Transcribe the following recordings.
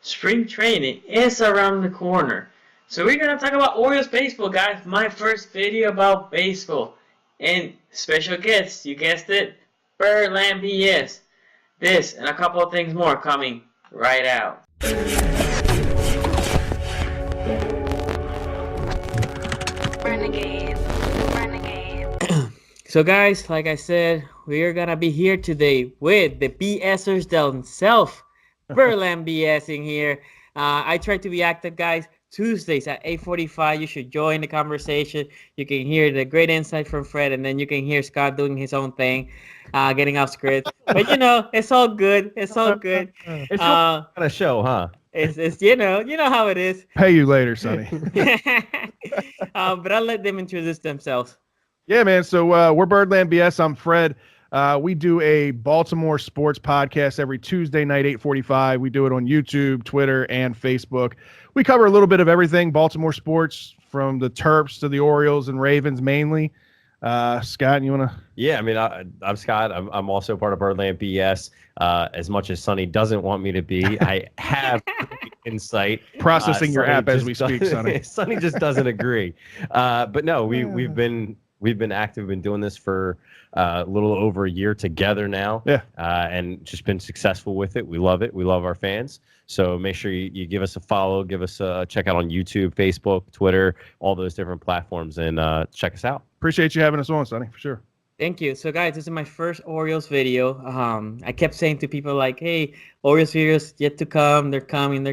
spring training is around the corner. So we're going to talk about Orioles baseball, guys. My first video about baseball. And special guests, you guessed it, Birdland BS. This and a couple of things more coming right out. Renegade. So guys, like I said, we are going to be here today with the BSers themselves. Birdland BS in here. I try to be active, guys. Tuesdays at 8:45. You should join the conversation. You can hear the great insight from Fred, and then you can hear Scott doing his own thing, getting off script. But it's all good. It's all good. It's not a show, huh? It's you know how it is. Pay you later, Sonny. But I'll let them introduce themselves. Yeah, man. So we're Birdland BS. I'm Fred. We do a Baltimore sports podcast every Tuesday night, 8:45. We do it on YouTube, Twitter, and Facebook. We cover a little bit of everything Baltimore sports, from the Terps to the Orioles and Ravens mainly. Scott, you want to? Yeah, I mean, I'm Scott. I'm also part of Birdland BS. As much as Sonny doesn't want me to be, I have insight. Processing your app as we speak, Sonny. Sonny just doesn't agree. But no, we've been active. We've been doing this for a little over a year together now. Yeah. And just been successful with it. We love it. We love our fans. So make sure you give us a follow, give us a check out on YouTube, Facebook, Twitter, all those different platforms, and check us out. Appreciate you having us on, Sonny, for sure. Thank you. So guys, this is my first Orioles video. I kept saying to people like, hey, Orioles videos yet to come. They're coming.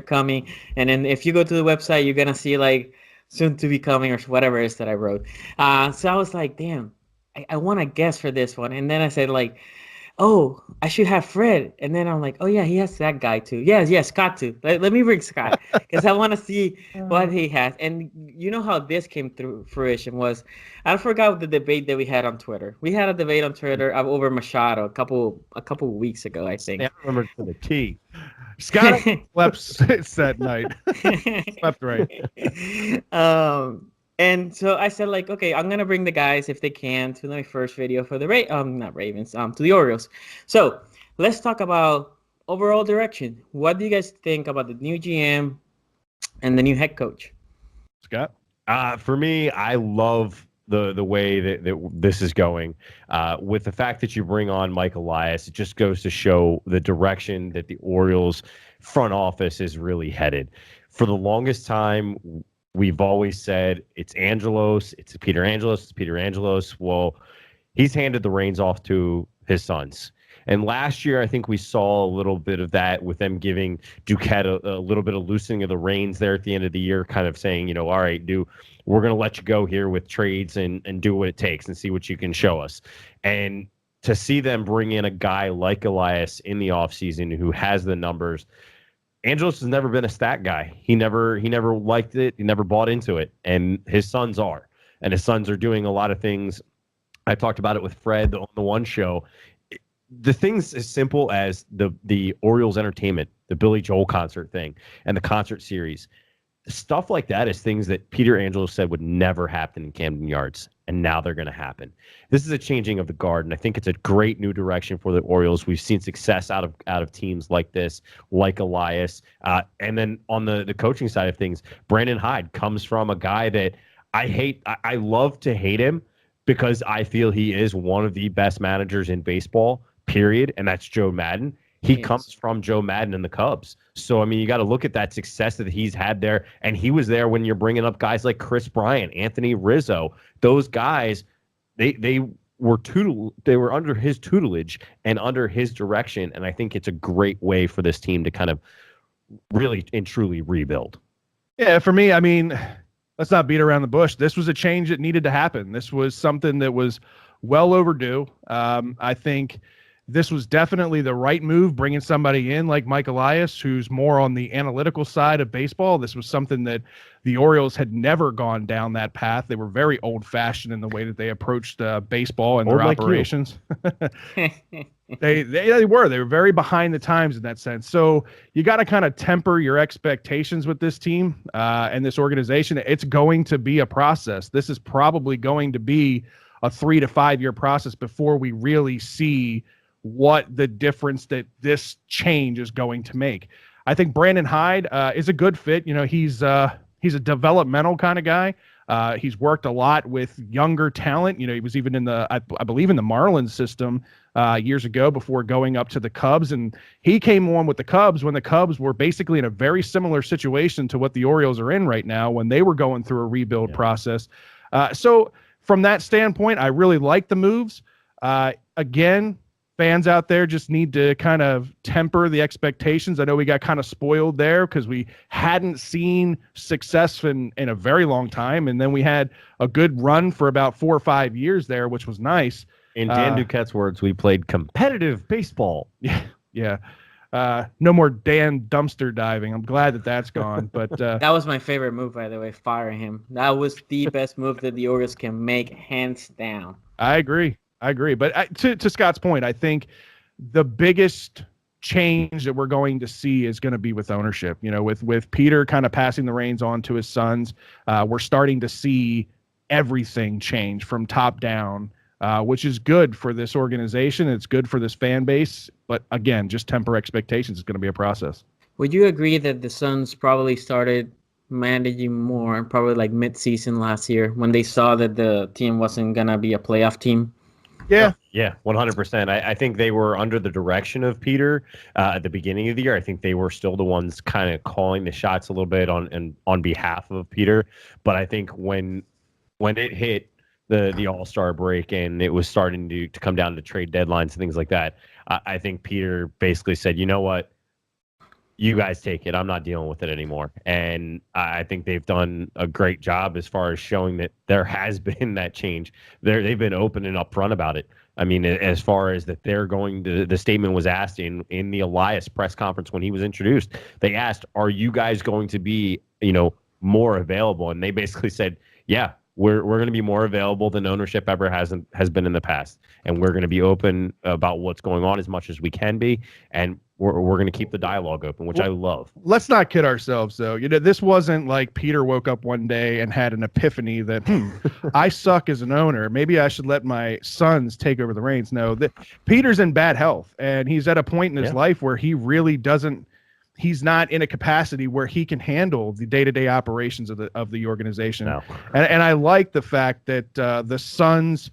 And then if you go to the website, you're going to see like soon to be coming or whatever it is that I wrote. So I was like, damn, I want to guess for this one. And then I said like, oh, I should have Fred. And then I'm like, oh yeah, he has that guy too. Yeah, Scott too. Let me bring Scott because I want to see what he has. And you know how this came through fruition was, I forgot the debate that we had on Twitter. We had a debate on Twitter over Machado a couple weeks ago, I think. Yeah, I remember to the T. Scott slept that night. Slept right. And so I said, like, okay, I'm going to bring the guys, if they can, to my first video for the not Ravens, to the Orioles. So let's talk about overall direction. What do you guys think about the new GM and the new head coach? Scott? For me, I love the way that this is going. With the fact that you bring on Mike Elias, it just goes to show the direction that the Orioles front office is really headed. For the longest time, we've always said it's Angelos, it's Peter Angelos. Well, he's handed the reins off to his sons. And last year, I think we saw a little bit of that with them giving Duquette a little bit of loosening of the reins there at the end of the year, kind of saying, all right, we're going to let you go here with trades and do what it takes and see what you can show us. And to see them bring in a guy like Elias in the offseason who has the numbers. Angelos has never been a stat guy. He never liked it. He never bought into it. And his sons are. And his sons are doing a lot of things. I talked about it with Fred on the one show. The things as simple as the Orioles entertainment, the Billy Joel concert thing, and the concert series. Stuff like that is things that Peter Angelos said would never happen in Camden Yards, and now they're going to happen. This is a changing of the guard, and I think it's a great new direction for the Orioles. We've seen success out of teams like this, like Elias. And then on the coaching side of things, Brandon Hyde comes from a guy that I love to hate him because I feel he is one of the best managers in baseball, period, and that's Joe Madden. He comes from Joe Madden and the Cubs. So, I mean, you got to look at that success that he's had there. And he was there when you're bringing up guys like Chris Bryant, Anthony Rizzo. Those guys, they were under his tutelage and under his direction. And I think it's a great way for this team to kind of really and truly rebuild. Yeah, for me, I mean, let's not beat around the bush. This was a change that needed to happen. This was something that was well overdue. I think this was definitely the right move, bringing somebody in like Mike Elias, who's more on the analytical side of baseball. This was something that the Orioles had never gone down that path. They were very old-fashioned in the way that they approached baseball and their operations. They were very behind the times in that sense. So you got to kind of temper your expectations with this team and this organization. It's going to be a process. This is probably going to be a 3 to 5 year process before we really see what the difference that this change is going to make. I think Brandon Hyde is a good fit. He's a developmental kind of guy. He's worked a lot with younger talent. He was even in I believe in the Marlins system years ago before going up to the Cubs. And he came on with the Cubs when the Cubs were basically in a very similar situation to what the Orioles are in right now when they were going through a rebuild process. So from that standpoint, I really like the moves. Again, fans out there just need to kind of temper the expectations. I know we got kind of spoiled there because we hadn't seen success in a very long time. And then we had a good run for about 4 or 5 years there, which was nice. In Dan Duquette's words, we played competitive baseball. Yeah. No more Dan dumpster diving. I'm glad that that's gone. But that was my favorite move, by the way, firing him. That was the best move that the Orioles can make, hands down. I agree. But to Scott's point, I think the biggest change that we're going to see is going to be with ownership. With Peter kind of passing the reins on to his sons, we're starting to see everything change from top down, which is good for this organization. It's good for this fan base. But again, just temper expectations. It's going to be a process. Would you agree that the Suns probably started managing more probably like mid-season last year when they saw that the team wasn't going to be a playoff team? Yeah. Yeah, 100%. I think they were under the direction of Peter at the beginning of the year. I think they were still the ones kind of calling the shots a little bit on behalf of Peter. But I think when it hit the All-Star break and it was starting to come down to trade deadlines and things like that, I think Peter basically said, you know what? You guys take it. I'm not dealing with it anymore. And I think they've done a great job as far as showing that there has been that change. They've been open and upfront about it. I mean, as far as that they're going to, the statement was asked in the Elias press conference when he was introduced. They asked, are you guys going to be, more available? And they basically said, yeah, we're going to be more available than ownership ever has been in the past. And we're going to be open about what's going on as much as we can be. And we're going to keep the dialogue open, which I love. Let's not kid ourselves, though. This wasn't like Peter woke up one day and had an epiphany that, I suck as an owner. Maybe I should let my sons take over the reins. No, Peter's in bad health, and he's at a point in his life where he really doesn't. He's not in a capacity where he can handle the day-to-day operations of the organization. No. And I like the fact that the Suns,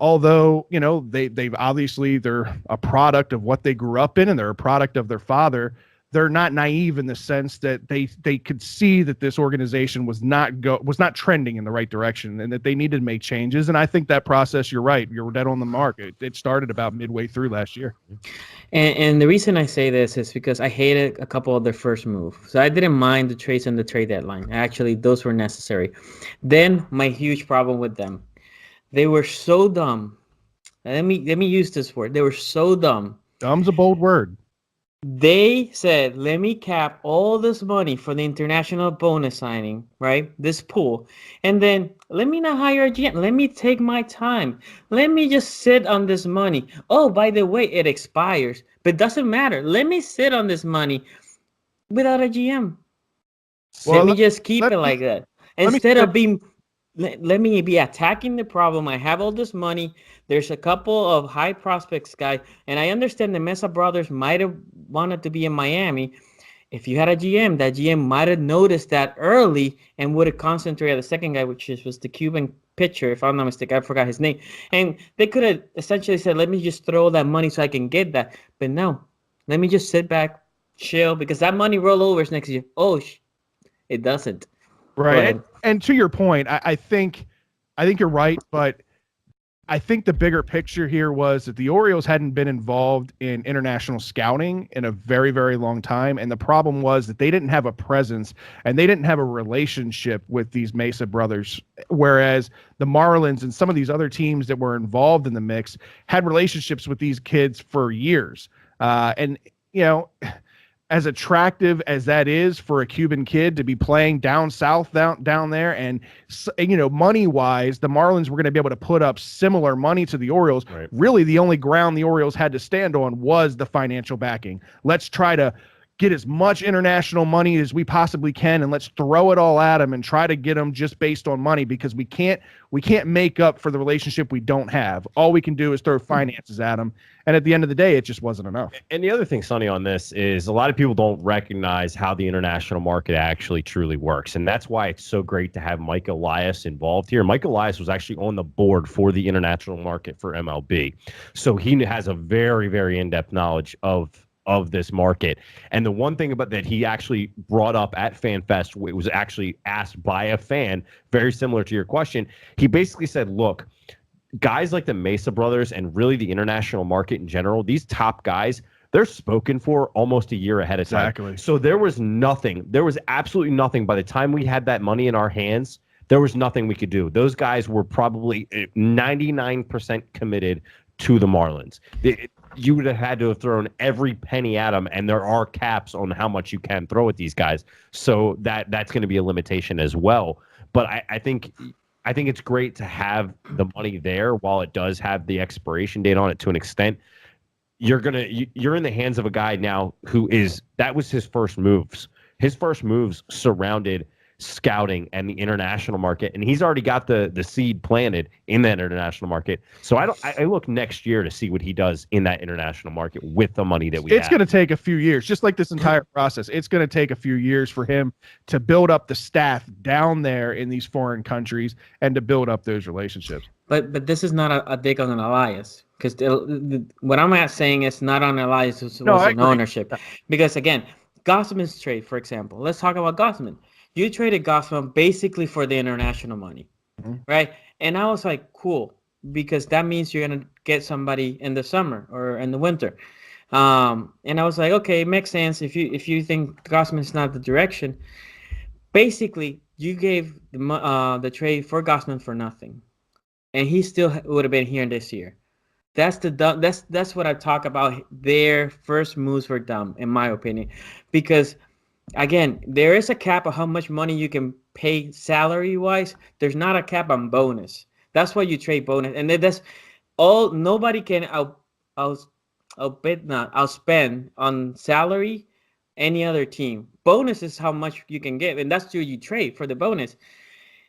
although they've obviously they're a product of what they grew up in and they're a product of their father, they're not naive in the sense that they could see that this organization was not trending in the right direction and that they needed to make changes. And I think that process, you're right, you're dead on the mark. It started about midway through last year. And the reason I say this is because I hated a couple of their first moves. So I didn't mind the trades on the trade deadline. Actually, those were necessary. Then my huge problem with them. They were so dumb. Let me use this word. They were so dumb. Dumb's a bold word. They said, let me cap all this money for the international bonus signing, right? This pool. And then let me not hire a GM. Let me take my time. Let me just sit on this money. Oh, by the way, it expires. But it doesn't matter. Let me sit on this money without a GM. Let me just keep it like that. Instead of being... Let me be attacking the problem. I have all this money. There's a couple of high prospects, guy, and I understand the Mesa brothers might have wanted to be in Miami. If you had a GM, that GM might have noticed that early and would have concentrated on the second guy, which was the Cuban pitcher, if I'm not mistaken. I forgot his name. And they could have essentially said, let me just throw that money so I can get that. But no, let me just sit back, chill, because that money rollovers next year. Oh, it doesn't. Right. And to your point, I think you're right, but I think the bigger picture here was that the Orioles hadn't been involved in international scouting in a very, very long time. And the problem was that they didn't have a presence and they didn't have a relationship with these Mesa brothers, whereas the Marlins and some of these other teams that were involved in the mix had relationships with these kids for years. As attractive as that is for a Cuban kid to be playing down south, down there, and money-wise, the Marlins were going to be able to put up similar money to the Orioles. Right. Really, the only ground the Orioles had to stand on was the financial backing. Let's try to get as much international money as we possibly can, and let's throw it all at them and try to get them just based on money, because we can't make up for the relationship we don't have. All we can do is throw finances at them, and at the end of the day, it just wasn't enough. And the other thing, Sonny, on this is a lot of people don't recognize how the international market actually truly works, and that's why it's so great to have Mike Elias involved here. Mike Elias was actually on the board for the international market for MLB, so he has a very, very in-depth knowledge of this market. And the one thing about that he actually brought up at FanFest, it was actually asked by a fan, very similar to your question. He basically said, look, guys like the Mesa brothers and really the international market in general, these top guys, they're spoken for almost a year ahead of time. Exactly. So there was absolutely nothing. By the time we had that money in our hands, there was nothing we could do. Those guys were probably 99% committed to the Marlins. You would have had to have thrown every penny at them, and there are caps on how much you can throw at these guys. So that's going to be a limitation as well. But I think it's great to have the money there while it does have the expiration date on it to an extent. You're in the hands of a guy now that was his first moves. His first moves surrounded scouting and the international market, and he's already got the seed planted in that international market. So I look next year to see what he does in that international market with the money that we have. It's going to take a few years, just like this entire process. It's going to take a few years for him to build up the staff down there in these foreign countries and to build up those relationships. But this is not a dig on Elias, because what I'm saying is not on Elias was an ownership. Because again, Gossman's trade, for example. Let's talk about Gossman. You traded Gossman basically for the international money, right? And I was like, cool, because that means you're going to get somebody in the summer or in the winter. And I was like, okay, it makes sense if you think Gossman's not the direction. Basically, you gave the trade for Gossman for nothing, and he still would have been here this year. That's what I talk about. Their first moves were dumb, in my opinion, because again, there is a cap of how much money you can pay salary-wise. There's not a cap on bonus. That's why you trade bonus, and that's all. Nobody can outspend on salary any other team. Bonus is how much you can give, and that's who you trade for the bonus.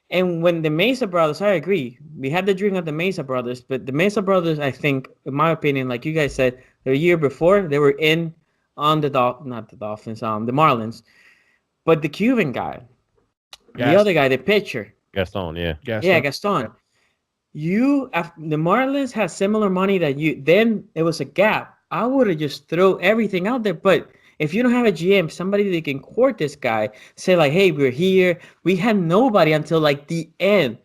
And when the Mesa brothers, I agree, we had the dream of the Mesa brothers, but the Mesa brothers, I think, in my opinion, like you guys said, the year before they were in on the Dolphins, the Marlins, but the Cuban guy, the other guy, the pitcher, Gaston. Gaston. The Marlins had similar money that you. Then it was a gap. I would have just throw everything out there, but if you don't have a GM, somebody that can court this guy, say like, hey, we're here. We had nobody until like the end.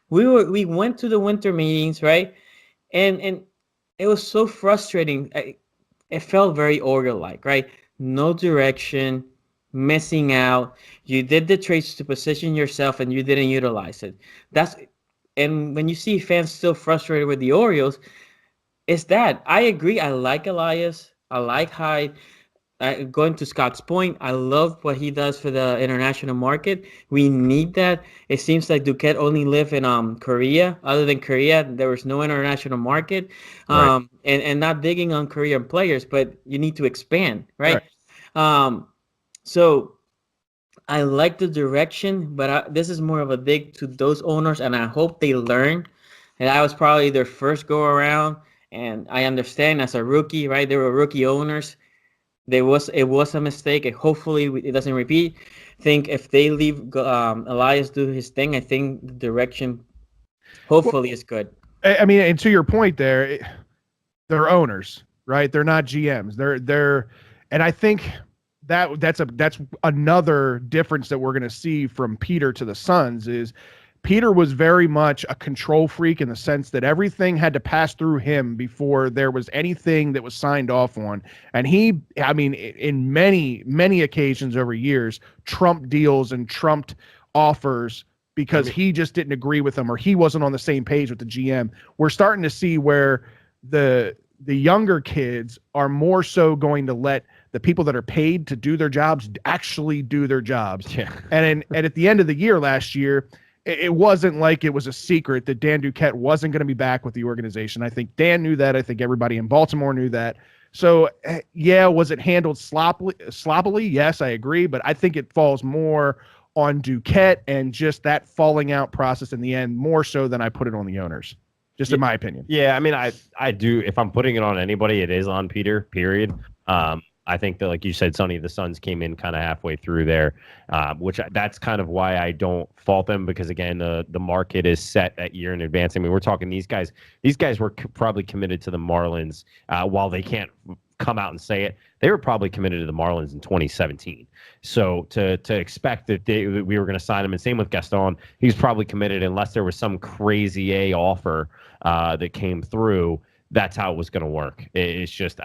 We went to the winter meetings, right? And it was so frustrating. It felt very Oriole-like, right? No direction, missing out. You did the trades to position yourself, and you didn't utilize it. And when you see fans still frustrated with the Orioles, it's that. I agree. I like Elias. I like Hyde. Going to Scott's point, I love what he does for the international market. We need that. It seems like Duquette only lived in Korea. Other than Korea, there was no international market. Right. And not digging on Korean players, but you need to expand, right? So I like the direction, but this is more of a dig to those owners, and I hope they learn. And I was probably their first go around, and I understand as a rookie, right? They were rookie owners. It was a mistake, and hopefully it doesn't repeat. I think if they leave Elias do his thing, I think the direction hopefully is good. I mean, and to your point there, they're owners, right? They're not GMs. They're and I think that's another difference that we're going to see from Peter to the Suns is Peter was very much a control freak in the sense that everything had to pass through him before there was anything that was signed off on. And in many, many occasions over years, trumped deals and trumped offers because he just didn't agree with them or he wasn't on the same page with the GM. We're starting to see where the younger kids are more so going to let the people that are paid to do their jobs actually do their jobs. Yeah. And at the end of the year last year, it wasn't like it was a secret that Dan Duquette wasn't going to be back with the organization. I think Dan knew that. I think everybody in Baltimore knew that. So, yeah, was it handled sloppily? Yes, I agree. But I think it falls more on Duquette and just that falling out process in the end, more so than I put it on the owners, just in my opinion. Yeah, I mean, I do. If I'm putting it on anybody, it is on Peter, period. I think that, like you said, Sonny, the Suns came in kind of halfway through there, that's kind of why I don't fault them, because, again, the market is set that year in advance. I mean, we're talking these guys were probably committed to the Marlins while they can't come out and say it. They were probably committed to the Marlins in 2017. So to expect that we were going to sign him, and same with Gaston, he's probably committed unless there was some crazy A offer that came through. That's how it was going to work. It's just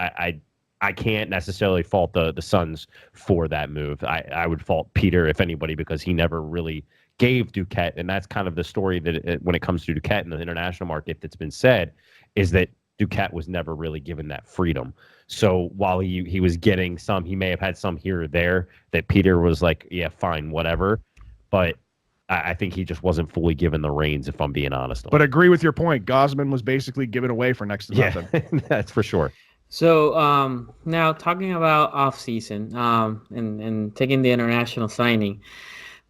I can't necessarily fault the Suns for that move. I would fault Peter, if anybody, because he never really gave Duquette, and that's kind of the story that when it comes to Duquette in the international market that's been said, is that Duquette was never really given that freedom. So while he was getting some, he may have had some here or there that Peter was like, yeah, fine, whatever. But I think he just wasn't fully given the reins, if I'm being honest. But agree with your point. Gosman was basically given away for next to nothing. Yeah, that's for sure. So now talking about offseason and taking the international signing,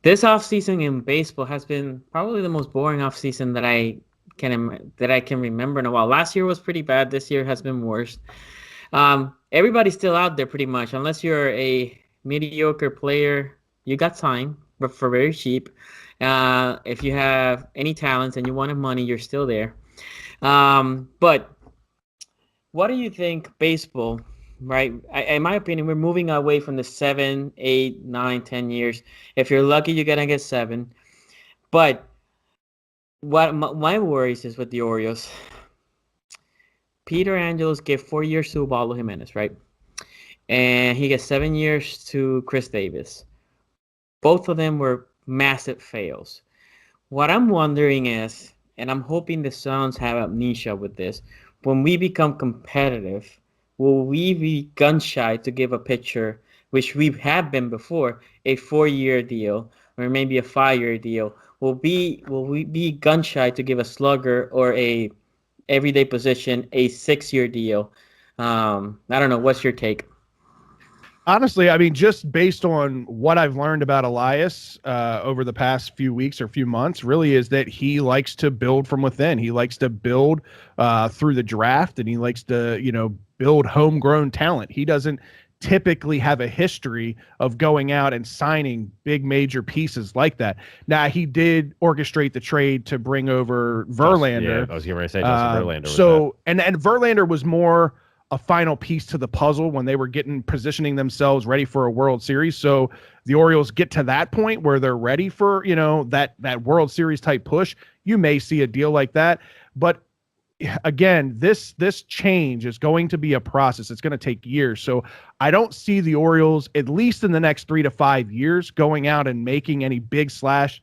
this offseason in baseball has been probably the most boring offseason that I can remember in a while. Last year was pretty bad. This year has been worse. Everybody's still out there pretty much, unless you're a mediocre player. You got time, but for very cheap. If you have any talents and you wanted money, you're still there. But what do you think baseball, right? In my opinion, we're moving away from the 7, 8, 9, 10 years. If you're lucky, you're going to get 7. But what my worries is with the Orioles, Peter Angelos gave 4 years to Ubaldo Jimenez, right? And he gets 7 years to Chris Davis. Both of them were massive fails. What I'm wondering is, and I'm hoping the Suns have amnesia with this, when we become competitive, will we be gun shy to give a pitcher, which we have been before, a 4-year deal or maybe a 5-year deal? Will we be gun shy to give a slugger or a everyday position a 6-year deal? I don't know. What's your take? Honestly, I mean, just based on what I've learned about Elias over the past few weeks or few months, really is that he likes to build from within. He likes to build through the draft, and he likes to, build homegrown talent. He doesn't typically have a history of going out and signing big major pieces like that. Now, he did orchestrate the trade to bring over Verlander. Yeah, I was going to say Justin Verlander. So, and Verlander was more a final piece to the puzzle when they were positioning themselves ready for a World Series. So the Orioles get to that point where they're ready for, that World Series type push. You may see a deal like that, but again, this change is going to be a process. It's going to take years. So I don't see the Orioles, at least in the next 3 to 5 years, going out and making any big splash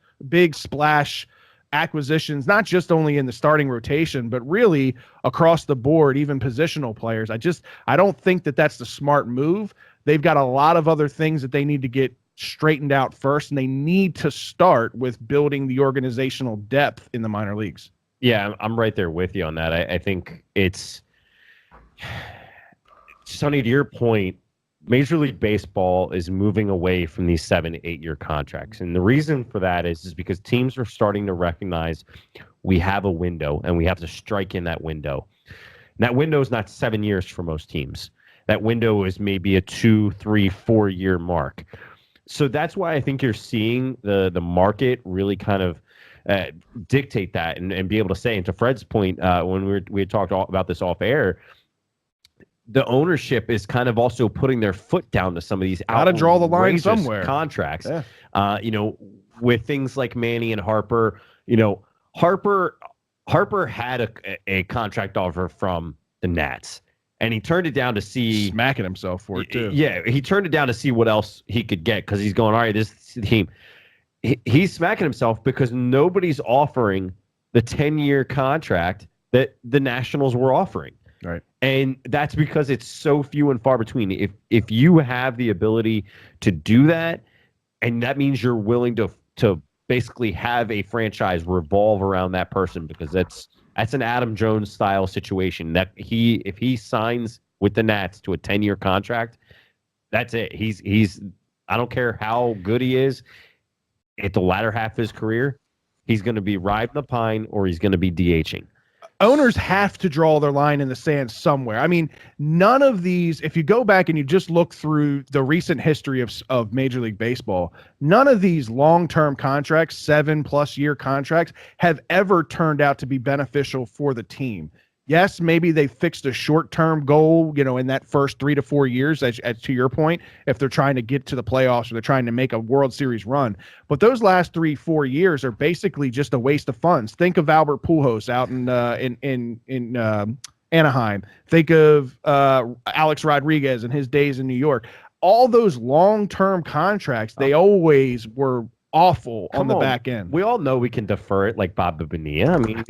acquisitions, not just only in the starting rotation, but really across the board, even positional players. I don't think that that's the smart move. They've got a lot of other things that they need to get straightened out first, and they need to start with building the organizational depth in the minor leagues. Yeah, I'm right there with you on that. I think it's, Sonny, to your point, Major League Baseball is moving away from these 7 to 8-year contracts. And the reason for that is because teams are starting to recognize we have a window and we have to strike in that window. And that window is not 7 years for most teams. That window is maybe a 2, 3, 4-year mark. So that's why I think you're seeing the market really kind of dictate that and be able to say, and to Fred's point, when we had talked about this off air, the ownership is kind of also putting their foot down to some of these got to draw the line somewhere contracts. Yeah. With things like Manny and Harper, Harper had a contract offer from the Nats, and he turned it down to see, smacking himself for it too. Yeah, he turned it down to see what else he could get, because he's going, all right, this team. He's smacking himself because nobody's offering the 10-year contract that the Nationals were offering. Right. And that's because it's so few and far between. If you have the ability to do that, and that means you're willing to basically have a franchise revolve around that person, because that's an Adam Jones style situation, that if he signs with the Nats to a 10-year contract, that's it. He's I don't care how good he is at the latter half of his career, he's going to be riding the pine or he's going to be DHing. Owners have to draw their line in the sand somewhere. I mean, none of these, if you go back and you just look through the recent history of Major League Baseball, none of these long-term contracts, 7+ year contracts, have ever turned out to be beneficial for the team. Yes, maybe they fixed a short-term goal, in that first 3 to 4 years, as to your point, if they're trying to get to the playoffs or they're trying to make a World Series run. But those last 3-4 years are basically just a waste of funds. Think of Albert Pujols out in Anaheim. Think of Alex Rodriguez and his days in New York. All those long-term contracts, they always were awful on the back end. We all know we can defer it like Bob Bonilla. I mean,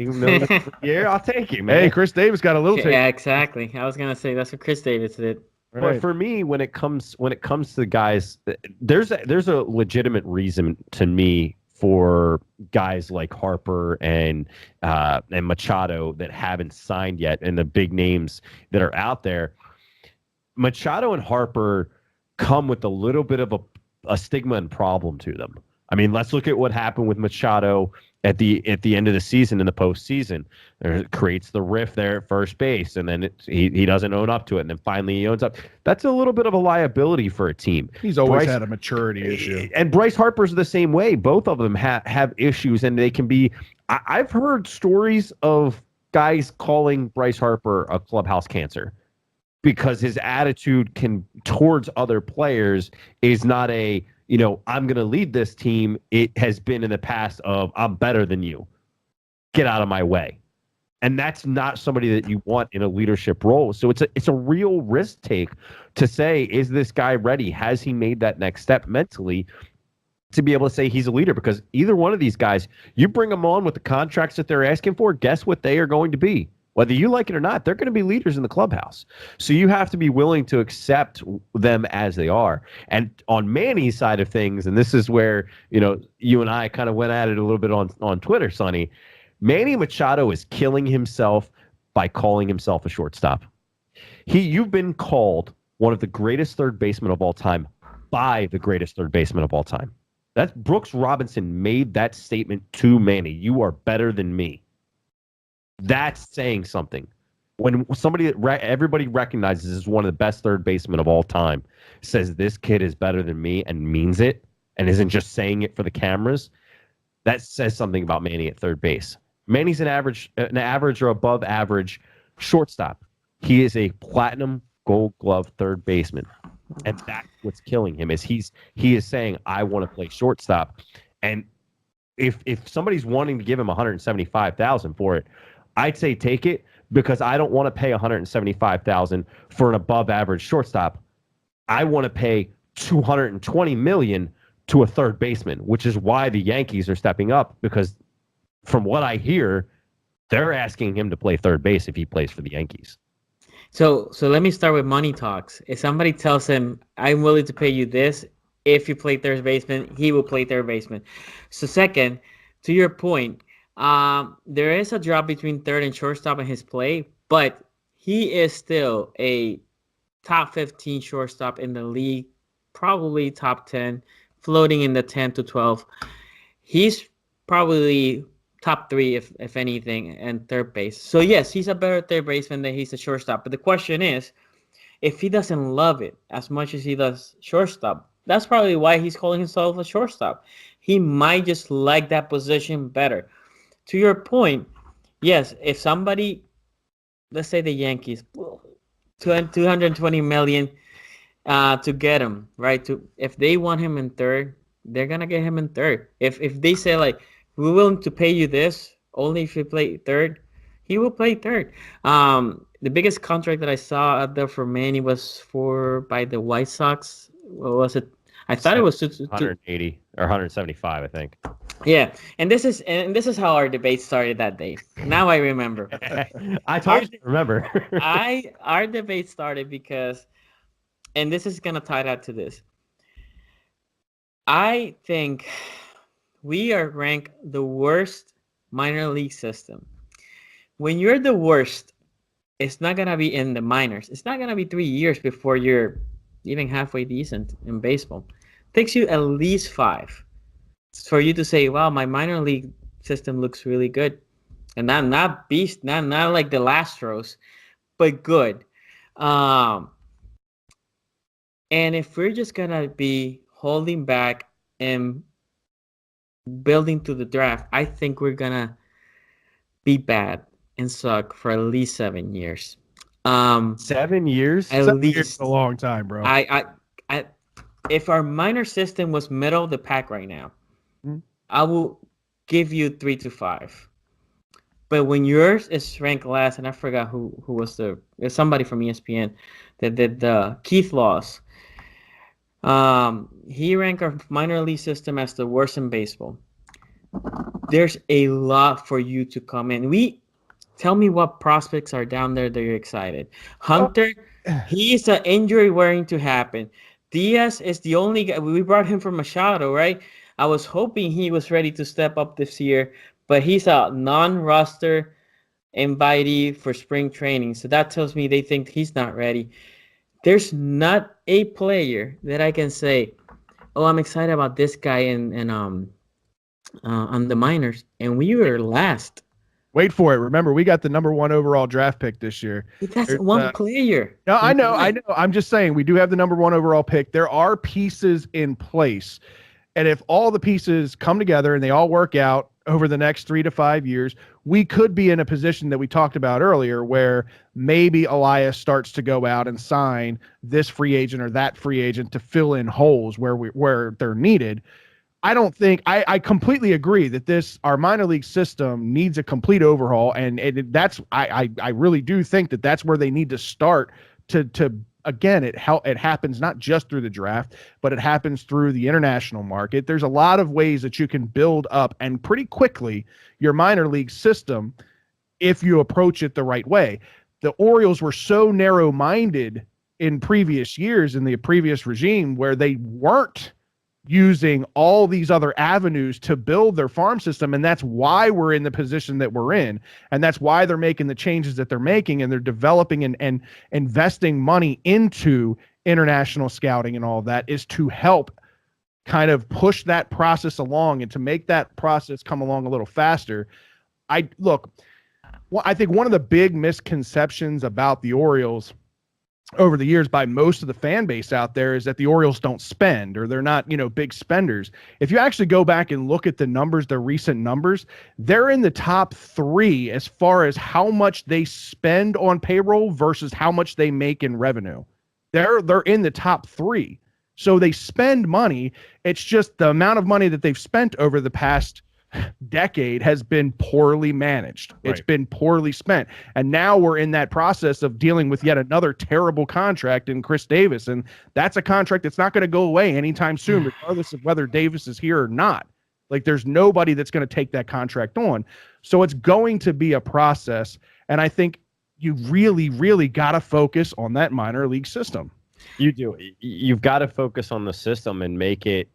yeah, I'll take it, man. Hey, Chris Davis got a little take. Yeah, exactly. I was gonna say that's what Chris Davis did. Right. But for me, when it comes to guys, there's a legitimate reason to me for guys like Harper and Machado that haven't signed yet, and the big names that are out there. Machado and Harper come with a little bit of a stigma and problem to them. I mean, let's look at what happened with Machado at the end of the season in the postseason. It creates the rift there at first base, and then he doesn't own up to it, and then finally he owns up. That's a little bit of a liability for a team. He's always had a maturity issue. And Bryce Harper's the same way. Both of them have issues, and they can be. I've heard stories of guys calling Bryce Harper a clubhouse cancer because his attitude towards other players is not a, I'm going to lead this team. It has been in the past of, I'm better than you. Get out of my way. And that's not somebody that you want in a leadership role. So it's a real risk take to say, is this guy ready? Has he made that next step mentally to be able to say he's a leader? Because either one of these guys, you bring them on with the contracts that they're asking for, guess what they are going to be? Whether you like it or not, they're going to be leaders in the clubhouse. So you have to be willing to accept them as they are. And on Manny's side of things, and this is where, you and I kind of went at it a little bit on Twitter, Sonny, Manny Machado is killing himself by calling himself a shortstop. You've been called one of the greatest third basemen of all time by the greatest third baseman of all time. That's Brooks Robinson made that statement to Manny. You are better than me. That's saying something. When somebody that everybody recognizes as one of the best third basemen of all time says this kid is better than me and means it and isn't just saying it for the cameras, that says something about Manny at third base. Manny's an average or above average shortstop. He is a platinum Gold Glove third baseman, and that's what's killing him. He is saying, I want to play shortstop, and if somebody's wanting to give him $175,000 for it, I'd say take it, because I don't want to pay $175,000 for an above average shortstop. I want to pay $220 million to a third baseman, which is why the Yankees are stepping up, because from what I hear, they're asking him to play third base if he plays for the Yankees. So let me start with money talks. If somebody tells him, I'm willing to pay you this if you play third baseman, he will play third baseman. So second, to your point, there is a drop between third and shortstop in his play, but he is still a top 15 shortstop in the league, probably top 10, floating in the 10 to 12. He's probably top 3, if anything, and third base. So yes, he's a better third baseman than he's a shortstop. But the question is, if he doesn't love it as much as he does shortstop, that's probably why he's calling himself a shortstop. He might just like that position better. To your point, yes, if somebody, let's say the Yankees, $220 million to get him, right? If they want him in third, they're gonna get him in third. If they say, like, we're willing to pay you this only if you play third, he will play third. The biggest contract that I saw out there for Manny was by the White Sox. What was it? I thought it was 180 or 175, I think. Yeah, and this is how our debate started that day. Now I remember. I told you to remember. Our debate started because, and this is gonna tie that to this. I think we are ranked the worst minor league system. When you're the worst, it's not gonna be in the minors. It's not gonna be 3 years before you're even halfway decent in baseball. It takes you at least 5 for you to say, "Wow, my minor league system looks really good," and not beast, not like the Astros, but good. Um, and if we're just gonna be holding back and building to the draft, I think we're gonna be bad and suck for at least 7 years. 7 years? At 7 years least is a long time, bro. I if our minor system was middle of the pack right now, Hmm. I will give you 3 to 5. But when yours is ranked last, and I forgot who was it's somebody from ESPN that did the Keith Laws. He ranked our minor league system as the worst in baseball. There's a lot for you to come in. Tell me what prospects are down there that you're excited. Hunter, he's an injury waiting to happen. Diaz is the only guy. We brought him from Machado, right? I was hoping he was ready to step up this year, but he's a non-roster invitee for spring training. So that tells me they think he's not ready. There's not a player that I can say, "Oh, I'm excited about this guy and on the minors," and we were last. Wait for it. Remember, we got the #1 overall draft pick this year. That's one player. No, I know. I'm just saying we do have the #1 overall pick. There are pieces in place. And if all the pieces come together and they all work out over the next 3 to 5 years, we could be in a position that we talked about earlier where maybe Elias starts to go out and sign this free agent or that free agent to fill in holes where they're needed. I don't think I completely agree that our minor league system needs a complete overhaul. And I really do think that that's where they need to start to again, it happens not just through the draft, but it happens through the international market. There's a lot of ways that you can build up and pretty quickly your minor league system if you approach it the right way. The Orioles were so narrow-minded in previous years in the previous regime where they weren't using all these other avenues to build their farm system. And that's why we're in the position that we're in. And that's why they're making the changes that they're making, and they're developing and investing money into international scouting and all of that, is to help kind of push that process along and to make that process come along a little faster. I think one of the big misconceptions about the Orioles over the years by most of the fan base out there is that the Orioles don't spend, or they're not, big spenders. If you actually go back and look at the numbers, the recent numbers, they're in the top 3 as far as how much they spend on payroll versus how much they make in revenue. They're in the top 3. So they spend money. It's just the amount of money that they've spent over the past decade has been poorly managed. Right. It's been poorly spent. And now we're in that process of dealing with yet another terrible contract in Chris Davis. And that's a contract that's not going to go away anytime soon, regardless of whether Davis is here or not. Like, there's nobody that's going to take that contract on. So it's going to be a process. And I think you really, really got to focus on that minor league system. You do. You've got to focus on the system and make it.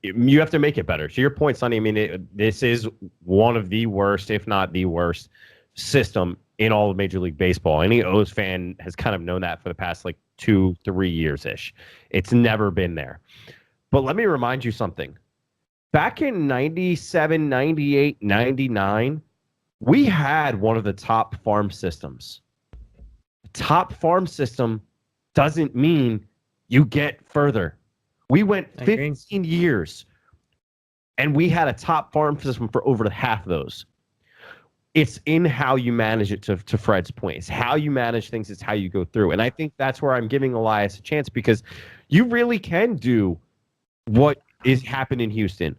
You have to make it better. To your point, Sonny, I mean, this is one of the worst, if not the worst, system in all of Major League Baseball. Any O's fan has kind of known that for the past 2-3 years-ish. It's never been there. But let me remind you something. Back in 97, 98, 99, we had one of the top farm systems. Top farm system doesn't mean you get further. We went 15 years, and we had a top farm system for over half of those. It's in how you manage it, to Fred's point. It's how you manage things. It's how you go through. And I think that's where I'm giving Elias a chance, because you really can do what is happened in Houston.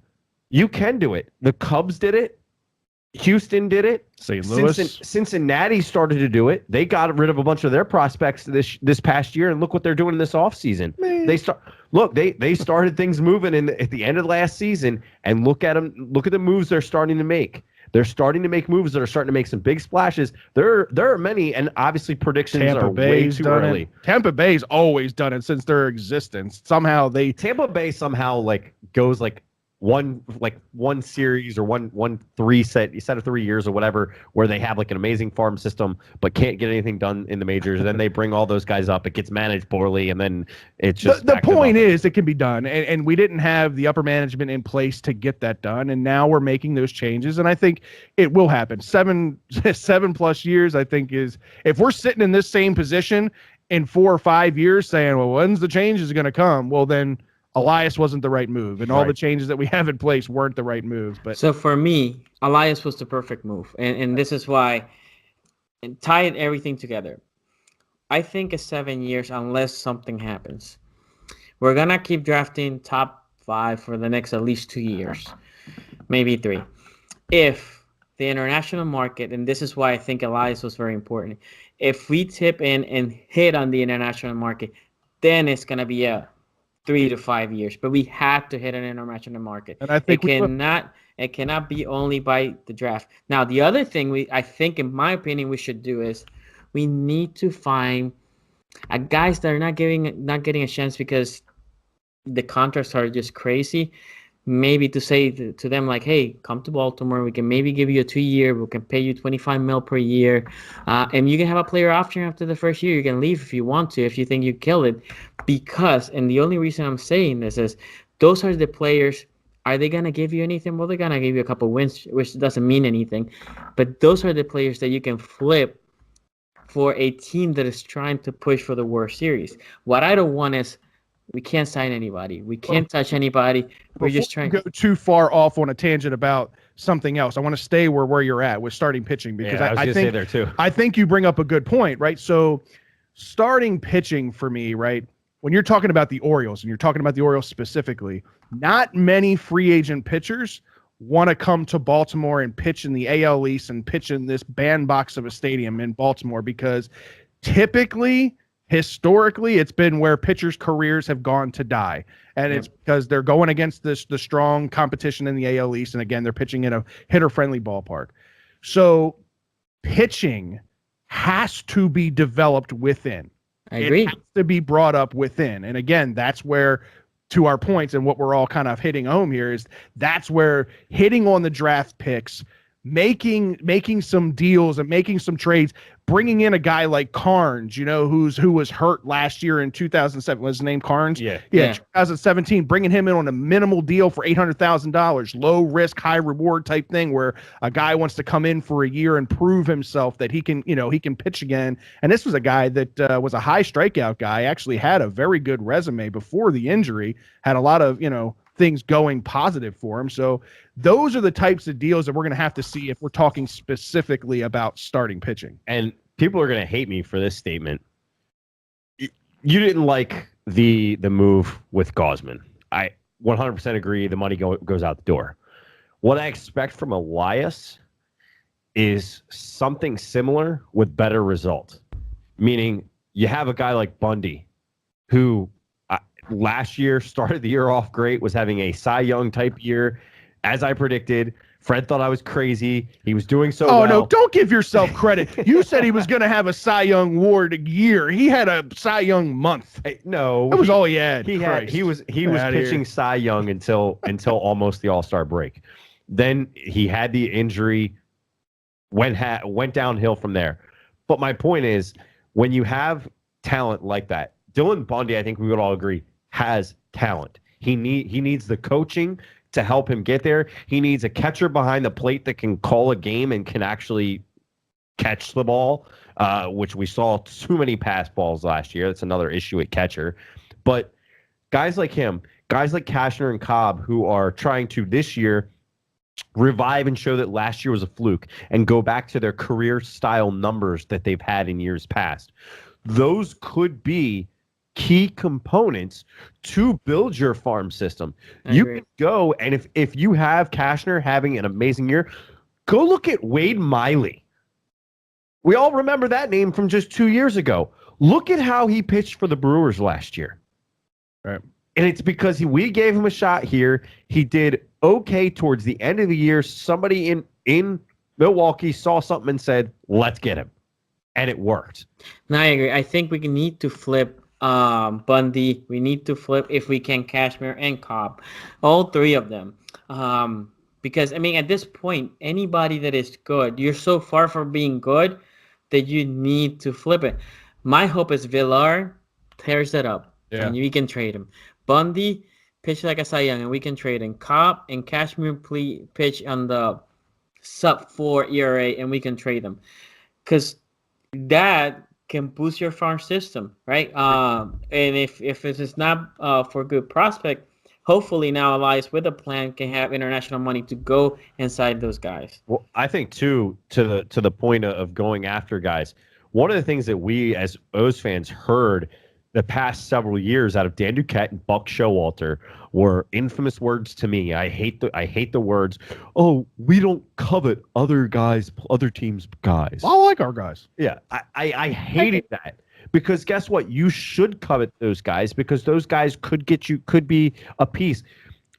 You can do it. The Cubs did it. Houston did it. St. Louis. Cincinnati started to do it. They got rid of a bunch of their prospects this past year, and look what they're doing in this offseason. They started things moving at the end of last season, and look at them. Look at the moves they're starting to make. They're starting to make moves that are starting to make some big splashes. There are many, and obviously predictions are way too early. Tampa Bay's always done it since their existence. Tampa Bay goes one series or one set of 3 years or whatever, where they have like an amazing farm system but can't get anything done in the majors. And then they bring all those guys up. It gets managed poorly, and then it's just the point is it can be done, and we didn't have the upper management in place to get that done, and now we're making those changes, and I think it will happen. 7+ years, I think, is if we're sitting in this same position in 4 or 5 years saying, well, when's the changes going to come? Well, then Elias wasn't the right move, and all the changes that we have in place weren't the right moves. But so for me, Elias was the perfect move, and this is why, and tie everything together. I think it's 7 years unless something happens. We're gonna keep drafting top 5 for the next at least 2 years, maybe 3. If the international market, and this is why I think Elias was very important, if we tip in and hit on the international market, then it's gonna be a 3 to 5 years, but we have to hit an international market. And I think it cannot be only by the draft. Now, the other thing I think, in my opinion, we should do is we need to find guys that are not getting a chance because the contracts are just crazy. Maybe to say to them like, hey, come to Baltimore. We can maybe give you a 2-year. We can pay you $25 million per year, and you can have a player option after the first year. You can leave if you want to, if you think you kill it. Because, and the only reason I'm saying this is, those are the players. Are they gonna give you anything? Well, they're gonna give you a couple wins, which doesn't mean anything. But those are the players that you can flip for a team that is trying to push for the World Series. What I don't want is, we can't sign anybody. We can't touch anybody. We're just trying to go too far off on a tangent about something else. I want to stay where you're at with starting pitching, because I think say there too. I think you bring up a good point, right? So starting pitching for me, right? When you're talking about the Orioles, and you're talking about the Orioles specifically, not many free agent pitchers want to come to Baltimore and pitch in the AL East and pitch in this bandbox of a stadium in Baltimore, because historically, it's been where pitchers' careers have gone to die. And it's because they're going against the strong competition in the AL East. And again, they're pitching in a hitter-friendly ballpark. So pitching has to be developed within. I agree. It has to be brought up within. And again, that's where, to our points and what we're all kind of hitting home here, is that's where hitting on the draft picks, making some deals and making some trades, bringing in a guy like Carnes, who was hurt last year in 2007. Was his name Carnes? Yeah. 2017, bringing him in on a minimal deal for $800,000, low risk, high reward type thing, where a guy wants to come in for a year and prove himself that he can pitch again. And this was a guy that was a high strikeout guy, actually had a very good resume before the injury, had a lot of, things going positive for him. So those are the types of deals that we're going to have to see if we're talking specifically about starting pitching. And people are going to hate me for this statement. You didn't like the move with Gausman. I 100% agree. The money goes out the door. What I expect from Elias is something similar with better result. Meaning you have a guy like Bundy, who last year started the year off great, was having a Cy Young type year, as I predicted. Fred thought I was crazy. He was doing so well. Oh, no, don't give yourself credit. You said he was going to have a Cy Young award year. He had a Cy Young month. No. That was all he had. He was pitching Cy Young until almost the All-Star break. Then he had the injury, went downhill from there. But my point is, when you have talent like that, Dylan Bundy, I think we would all agree, has talent. He needs the coaching to help him get there. He needs a catcher behind the plate that can call a game and can actually catch the ball, which we saw too many pass balls last year. That's another issue at catcher. But guys like him, guys like Cashner and Cobb, who are trying to this year revive and show that last year was a fluke and go back to their career style numbers that they've had in years past. Those could be key components to build your farm system. You can go, and if you have Cashner having an amazing year, go look at Wade Miley. We all remember that name from just 2 years ago. Look at how he pitched for the Brewers last year. Right. And it's because we gave him a shot here. He did okay towards the end of the year. Somebody in Milwaukee saw something and said, let's get him. And it worked. No, I agree. I think we need to flip Bundy. We need to flip if we can Cashmere and Cobb, all three of them. Because I mean, at this point, anybody that is good, you're so far from being good that you need to flip it. My hope is Villar tears it up, and we can trade him. Bundy pitch like a Cy Young, and we can trade him. Cobb and Cashmere pitch on the sub-4 ERA, and we can trade them. Because that can boost your farm system, right? And if it is not for good prospect, hopefully now Elias with a plan can have international money to go inside those guys. Well, I think too, to the point of going after guys, one of the things that we as O's fans heard the past several years out of Dan Duquette and Buck Showalter were infamous words to me. I hate the words, "Oh, we don't covet other teams' guys." I like our guys. Yeah, I hated that, because guess what? You should covet those guys, because those guys could be a piece.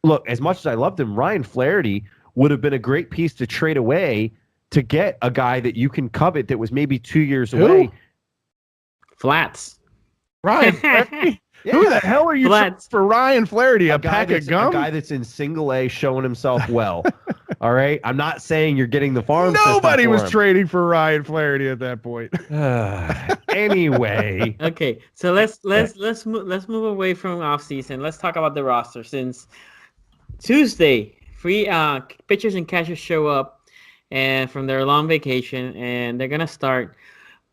Look, as much as I loved him, Ryan Flaherty would have been a great piece to trade away to get a guy that you can covet that was maybe 2 years away. Flats. Ryan Flaherty? Yeah. Who the hell are you for Ryan Flaherty? A pack of gum? A guy that's in single A showing himself well. All right? I'm not saying you're getting the farm system. Nobody was trading for Ryan Flaherty at that point. Anyway. Okay, so let's move away from offseason. Let's talk about the roster. Since Tuesday, free pitchers and catchers show up and from their long vacation, and they're gonna start.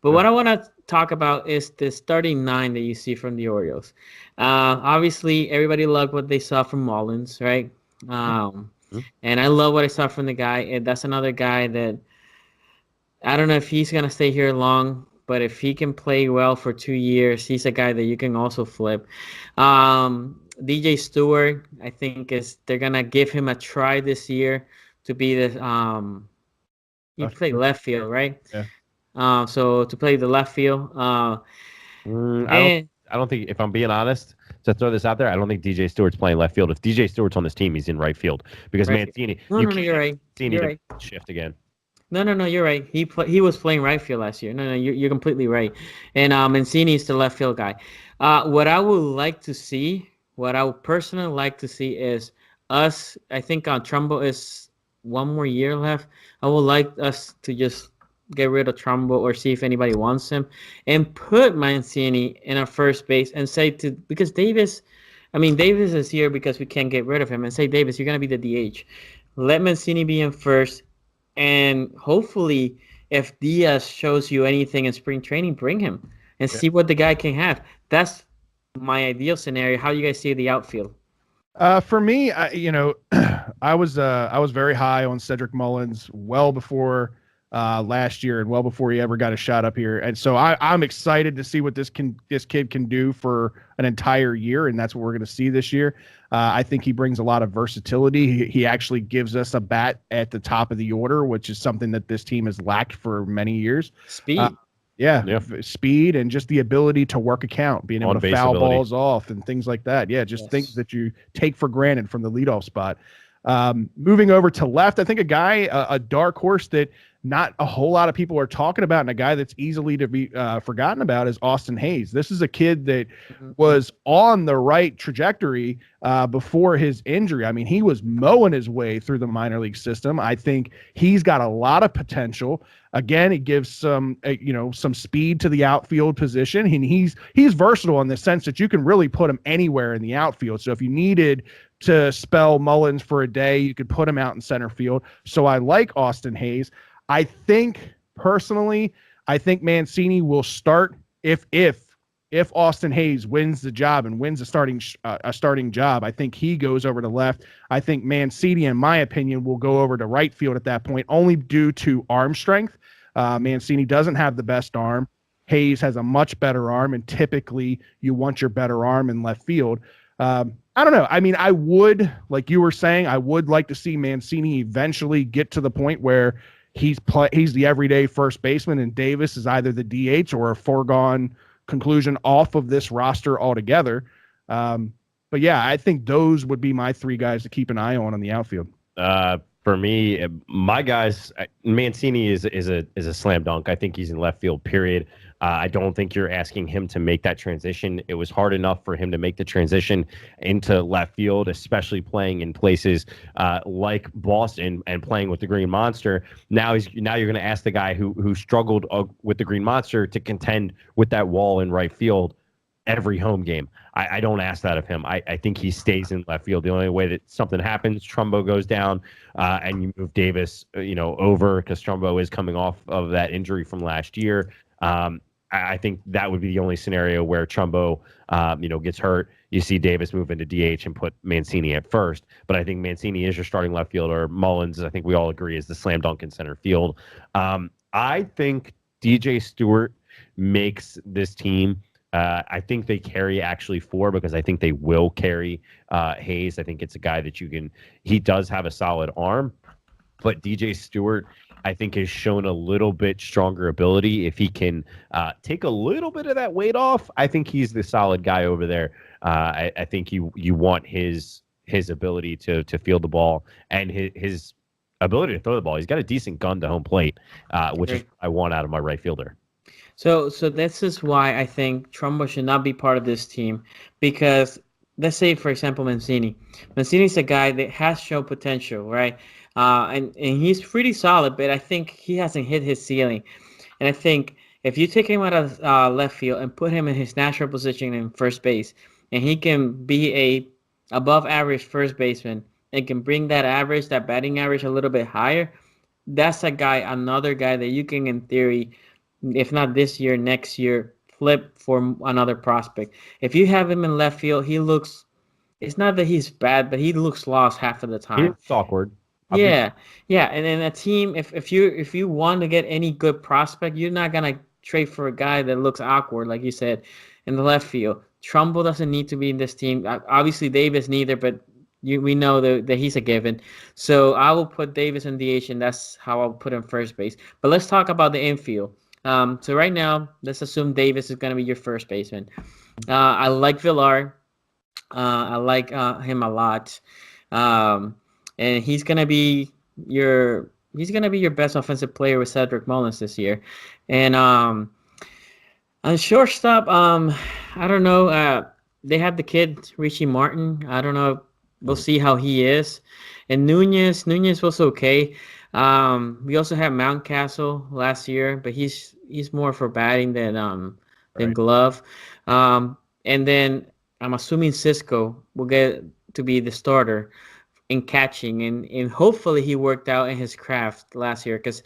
But what I want to talk about is the starting 9 that you see from the Orioles. Obviously, everybody loved what they saw from Mullins, right? And I love what I saw from the guy. And that's another guy that I don't know if he's going to stay here long, but if he can play well for 2 years, he's a guy that you can also flip. DJ Stewart, I think they're going to give him a try this year to be the he played left field, right? Yeah. So to play the left field. I don't think, if I'm being honest, to throw this out there, I don't think DJ Stewart's playing left field. If DJ Stewart's on this team, he's in right field, because Mancini. You're right. You're right. Shift again. No, you're right. He was playing right field last year. No, you're completely right. And Mancini is the left field guy. What I would personally like to see is us. I think Trumbo is one more year left. I would like us to just get rid of Trumbo or see if anybody wants him, and put Mancini in a first base and say because Davis is here because we can't get rid of him, and say, Davis, you're going to be the DH. Let Mancini be in first, and hopefully if Diaz shows you anything in spring training, bring him and see what the guy can have. That's my ideal scenario. How do you guys see the outfield? For me, I was very high on Cedric Mullins well before last year and well before he ever got a shot up here. And so I'm excited to see what this kid can do for an entire year, and that's what we're going to see this year. I think he brings a lot of versatility. He actually gives us a bat at the top of the order, which is something that this team has lacked for many years. Speed. Speed and just the ability to work a count, being able to foul balls off and things like that. Yeah, just things that you take for granted from the leadoff spot. Moving over to left, I think a dark horse that not a whole lot of people are talking about, and a guy that's easily to be forgotten about, is Austin Hayes. This is a kid that was on the right trajectory before his injury. I mean, he was mowing his way through the minor league system. I think he's got a lot of potential. Again, it gives some speed to the outfield position, and he's versatile in the sense that you can really put him anywhere in the outfield. So if you needed to spell Mullins for a day, you could put him out in center field. So I like Austin Hayes. I think personally, Mancini will start if Austin Hayes wins the job and wins a starting job. I think he goes over to left. I think Mancini, in my opinion, will go over to right field at that point, only due to arm strength. Mancini doesn't have the best arm. Hayes has a much better arm, and typically you want your better arm in left field. I don't know. I mean, I would, like you were saying, I would like to see Mancini eventually get to the point where he's the everyday first baseman, and Davis is either the DH or a foregone conclusion off of this roster altogether. But yeah, I think those would be my 3 guys to keep an eye on the outfield. For me, my guys, Mancini is a slam dunk. I think he's in left field, period. I don't think you're asking him to make that transition. It was hard enough for him to make the transition into left field, especially playing in places like Boston and playing with the Green Monster. Now you're going to ask the guy who struggled with the Green Monster to contend with that wall in right field every home game. I don't ask that of him. I think he stays in left field. The only way that something happens, Trumbo goes down, and you move Davis, over, because Trumbo is coming off of that injury from last year. I think that would be the only scenario where Trumbo, gets hurt. You see Davis move into DH and put Mancini at first. But I think Mancini is your starting left fielder. Mullins, I think we all agree, is the slam dunk in center field. I think DJ Stewart makes this team. I think they carry actually 4, because I think they will carry Hayes. I think it's a guy that he does have a solid arm, but DJ Stewart, I think, has shown a little bit stronger ability. If he can take a little bit of that weight off, I think he's the solid guy over there. I think you want his ability to field the ball and his ability to throw the ball. He's got a decent gun to home plate, which is what I want out of my right fielder. So this is why I think Trumbo should not be part of this team, because let's say, for example, Mancini. Mancini's a guy that has shown potential, right? And he's pretty solid, but I think he hasn't hit his ceiling. And I think if you take him out of left field and put him in his natural position in first base, and he can be a above average first baseman and can bring that batting average a little bit higher, that's another guy that you can, in theory, if not this year, next year, flip for another prospect. If you have him in left field, it's not that he's bad, but he looks lost half of the time. It's awkward. Yeah. And then a team, if you want to get any good prospect, you're not gonna trade for a guy that looks awkward, like you said, in the left field. Trumbo doesn't need to be in this team. Obviously, Davis neither, but we know that he's a given. So I will put Davis in DH, and that's how I'll put him first base. But let's talk about the infield. So right now, let's assume Davis is going to be your first baseman. I like Villar. I like him a lot. And he's going to be your best offensive player with Cedric Mullins this year. And on shortstop, I don't know. They have the kid Richie Martin. I don't know. We'll see how he is. And Nunez was okay. We also had Mountcastle last year, but he's more for batting than glove. And then I'm assuming Cisco will get to be the starter in catching, and hopefully he worked out in his craft last year, because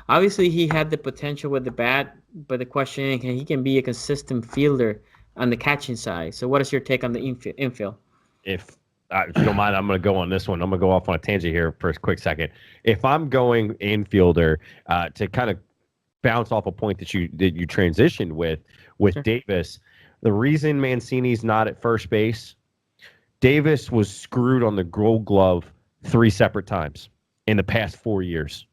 obviously he had the potential with the bat, but the question is, he can be a consistent fielder on the catching side. So what is your take on the infield? If you don't mind, I'm going to go on this one. I'm going to go off on a tangent here for a quick second. If I'm going infielder, to kind of bounce off a point that you transitioned with sure. Davis, the reason Mancini's not at first base, Davis was screwed on the Gold Glove 3 separate times in the past 4 years.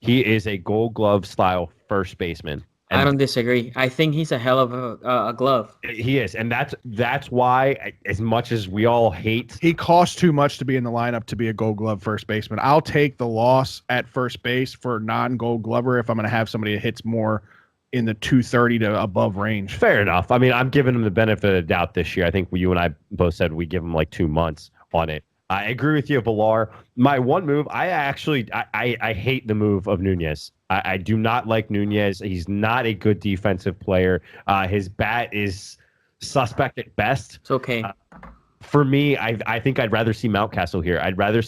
He is a Gold Glove style first baseman. I don't disagree. I think he's a hell of a glove. He is, and that's why, as much as we all hate, he costs too much to be in the lineup to be a Gold Glove first baseman. I'll take the loss at first base for non-Gold Glover if I'm going to have somebody that hits more in the 230 to above range. Fair enough. I mean, I'm giving him the benefit of the doubt this year. I think you and I both said we give him like 2 months on it. I agree with you, Villar. My one move, I hate the move of Nunez. I do not like Nunez. He's not a good defensive player. His bat is suspect at best. It's okay. For me, I think I'd rather see Mountcastle here. I'd rather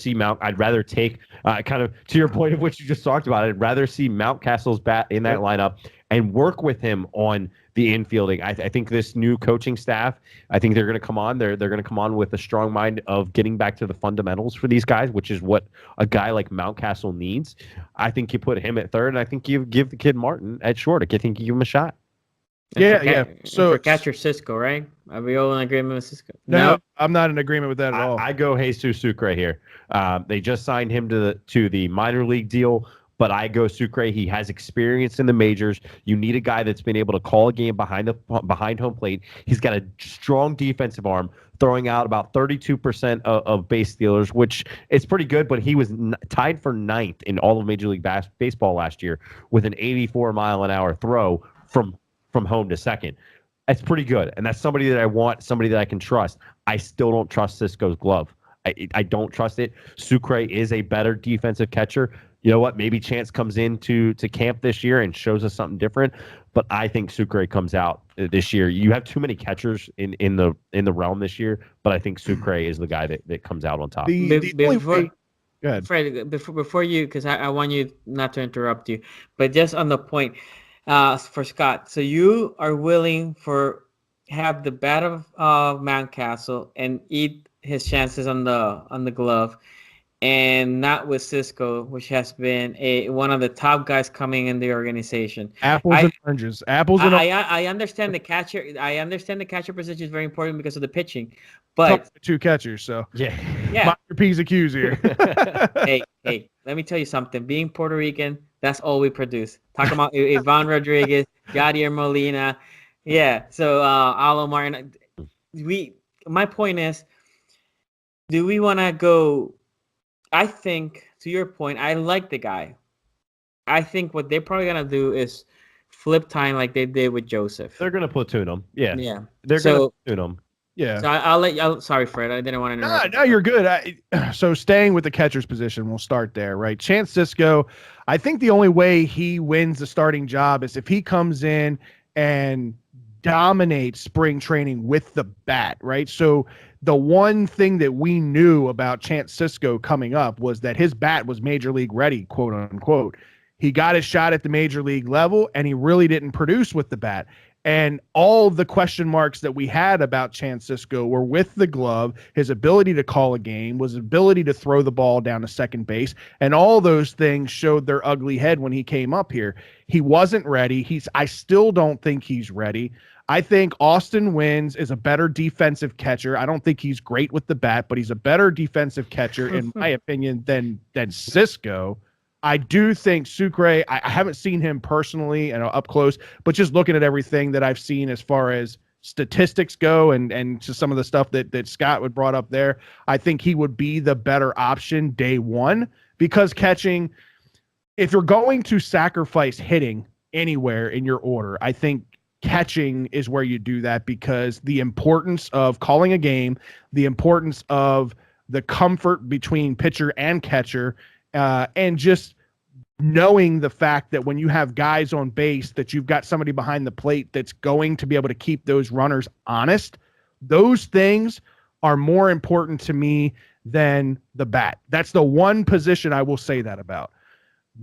take kind of to your point of what you just talked about. I'd rather see Mountcastle's bat in that lineup and work with him on the infielding. I think this new coaching staff, I think they're going to come on. They're going to come on with a strong mind of getting back to the fundamentals for these guys, which is what a guy like Mountcastle needs. I think you put him at third, and I think you give the kid Martin at short. I think you give him a shot. Yeah. So for catcher Cisco, right? Are we all in agreement with Cisco? No, I'm not in agreement with that at all. I go Jesus Sucre here. They just signed him to the minor league deal. But I go Sucre. He has experience in the majors. You need a guy that's been able to call a game behind home plate. He's got a strong defensive arm, throwing out about 32% of base stealers, which is pretty good. But he was tied for 9th in all of Major League Baseball last year with an 84-mile-an-hour throw from from home to second. That's pretty good. And that's somebody that I want, somebody that I can trust. I still don't trust Cisco's glove. I don't trust it. Sucre is a better defensive catcher. You know what? Maybe Chance comes into camp this year and shows us something different. But I think Sucre comes out this year. You have too many catchers in the realm this year, but I think Sucre is the guy that comes out on top. Before, Go ahead. Fred, before you, because I want you not to interrupt you, but just on the point, for Scott. So you are willing have the bat of Mountcastle and eat his chances on the glove, and not with Cisco, which has been one of the top guys coming in the organization. Apples and oranges. I understand the catcher. I understand the catcher position is very important because of the pitching, but two catchers. So yeah. Mind your P's and Q's here. hey, let me tell you something. Being Puerto Rican, that's all we produce. Talking about Ivan Rodriguez, Yadier Molina, yeah. So Alo Martin. My point is, do we want to go? I think, to your point, I like the guy. I think what they're probably going to do is flip time like they did with Joseph. They're going to platoon him. Yeah. Yeah. They're going to platoon him. Yeah. So I'll let you. Sorry, Fred. I didn't want to interrupt. No, you're good. So staying with the catcher's position, we'll start there, right? Chance Cisco, I think the only way he wins the starting job is if he comes in and dominates spring training with the bat, right? So the one thing that we knew about Chance Cisco coming up was that his bat was major league ready, quote unquote. He got his shot at the major league level, and he really didn't produce with the bat. And all of the question marks that we had about Chance Cisco were with the glove, his ability to call a game, his ability to throw the ball down to second base, and all those things showed their ugly head when he came up here. He wasn't ready. I still don't think he's ready. I think Austin Wynns is a better defensive catcher. I don't think he's great with the bat, but he's a better defensive catcher, in my opinion, than Cisco. I do think Sucre, I haven't seen him personally and up close, but just looking at everything that I've seen as far as statistics go and to some of the stuff that Scott would brought up there, I think he would be the better option day one, because catching, if you're going to sacrifice hitting anywhere in your order, I think catching is where you do that, because the importance of calling a game, the importance of the comfort between pitcher and catcher, and just knowing the fact that when you have guys on base, that you've got somebody behind the plate that's going to be able to keep those runners honest. Those things are more important to me than the bat. That's the one position I will say that about.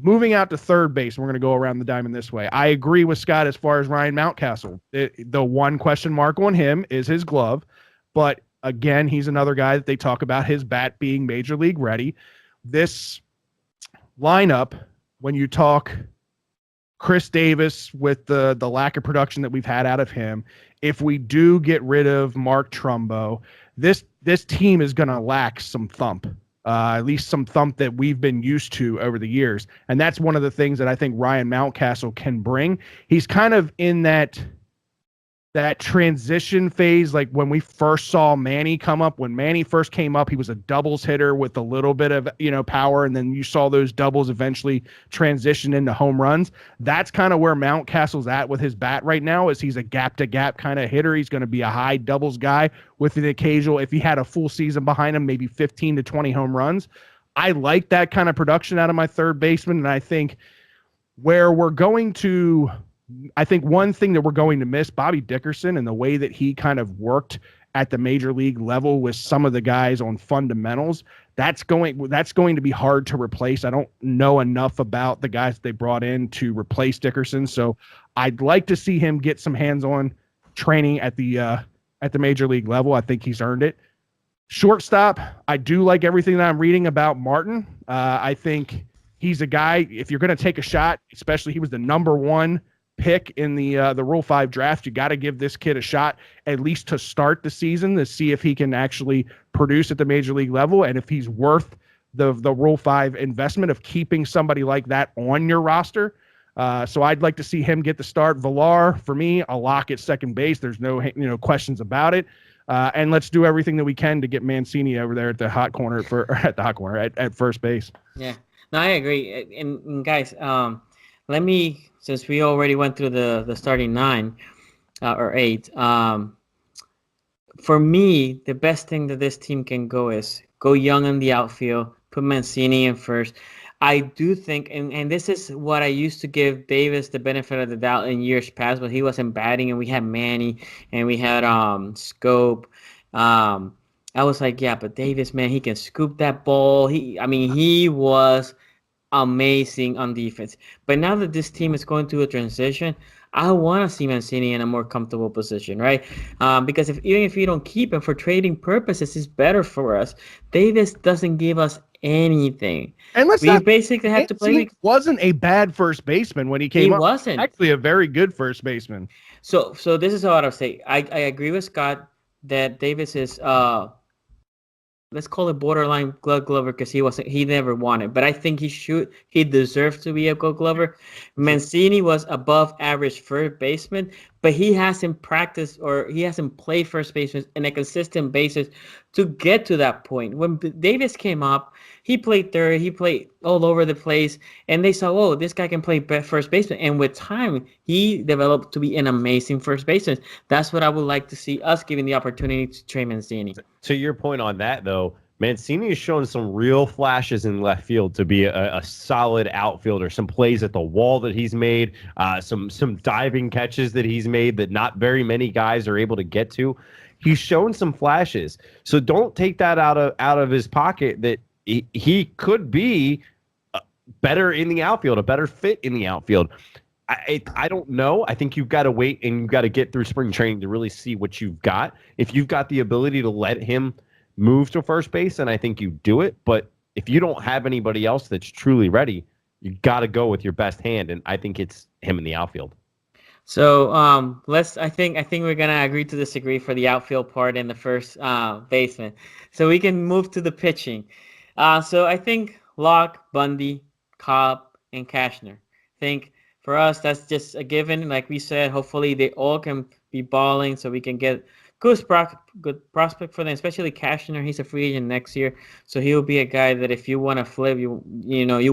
Moving out to third base, we're going to go around the diamond this way. I agree with Scott as far as Ryan Mountcastle. The one question mark on him is his glove. But again, he's another guy that they talk about his bat being major league ready. This lineup, when you talk Chris Davis with the lack of production that we've had out of him, if we do get rid of Mark Trumbo, this team is going to lack some thump. At least some thump that we've been used to over the years. And that's one of the things that I think Ryan Mountcastle can bring. He's kind of in that transition phase, like when we first saw Manny come up. When Manny first came up, he was a doubles hitter with a little bit of power, and then you saw those doubles eventually transition into home runs. That's kind of where Mountcastle's at with his bat right now, is he's a gap-to-gap kind of hitter. He's going to be a high doubles guy with an occasional, if he had a full season behind him, maybe 15 to 20 home runs. I like that kind of production out of my third baseman, and I think one thing that we're going to miss, Bobby Dickerson, and the way that he kind of worked at the major league level with some of the guys on fundamentals, that's going to be hard to replace. I don't know enough about the guys that they brought in to replace Dickerson, so I'd like to see him get some hands-on training at the major league level. I think he's earned it. Shortstop, I do like everything that I'm reading about Martin. I think he's a guy, if you're going to take a shot, especially he was the number one pick in the Rule 5 draft, you got to give this kid a shot at least to start the season to see if he can actually produce at the major league level, and if he's worth the Rule 5 investment of keeping somebody like that on your roster. So I'd like to see him get the start. Villar, for me, a lock at second base. There's no questions about it. And let's do everything that we can to get Mancini over there at the hot corner at first base. Yeah, no, I agree. And guys, let me, since we already went through the starting 9 or 8, for me, the best thing that this team can go is go young in the outfield, put Mancini in first. I do think, and this is what I used to give Davis the benefit of the doubt in years past, but he wasn't batting, and we had Manny, and we had Scope. I was like, yeah, but Davis, man, he can scoop that ball. He was amazing on defense. But now that this team is going through a transition, I want to see Mancini in a more comfortable position, right? Because even if you don't keep him for trading purposes, it's better for us. Davis doesn't give us anything. And let's We not. basically have to play. He wasn't a bad first baseman when he came He up. wasn't. Actually, a very good first baseman. So this is what I'll say. I agree with Scott that Davis is let's call it borderline Gold Glover because he never won it, but I think he deserves to be a Gold Glover. Mancini was above average first baseman, but he hasn't practiced or he hasn't played first baseman in a consistent basis to get to that point. When Davis came up, he played third, he played all over the place, and they saw, oh, this guy can play first baseman, and with time, he developed to be an amazing first baseman. That's what I would like to see us giving the opportunity to Trey Mancini. To your point on that, though, Mancini has shown some real flashes in left field to be a solid outfielder. Some plays at the wall that he's made, some diving catches that he's made that not very many guys are able to get to. He's shown some flashes, so don't take that out of his pocket that he could be better in the outfield, a better fit in the outfield. I don't know. I think you've got to wait and you've got to get through spring training to really see what you've got. If you've got the ability to let him move to first base, and I think you do it. But if you don't have anybody else that's truly ready, you got to go with your best hand, and I think it's him in the outfield. So I think we're gonna agree to disagree for the outfield part and the first baseman. So we can move to the pitching. So I think Locke, Bundy, Cobb, and Cashner. I think for us that's just a given. Like we said, hopefully they all can be balling, so we can get good prospect for them, especially Cashner. He's a free agent next year, so he'll be a guy that if you want to flip, you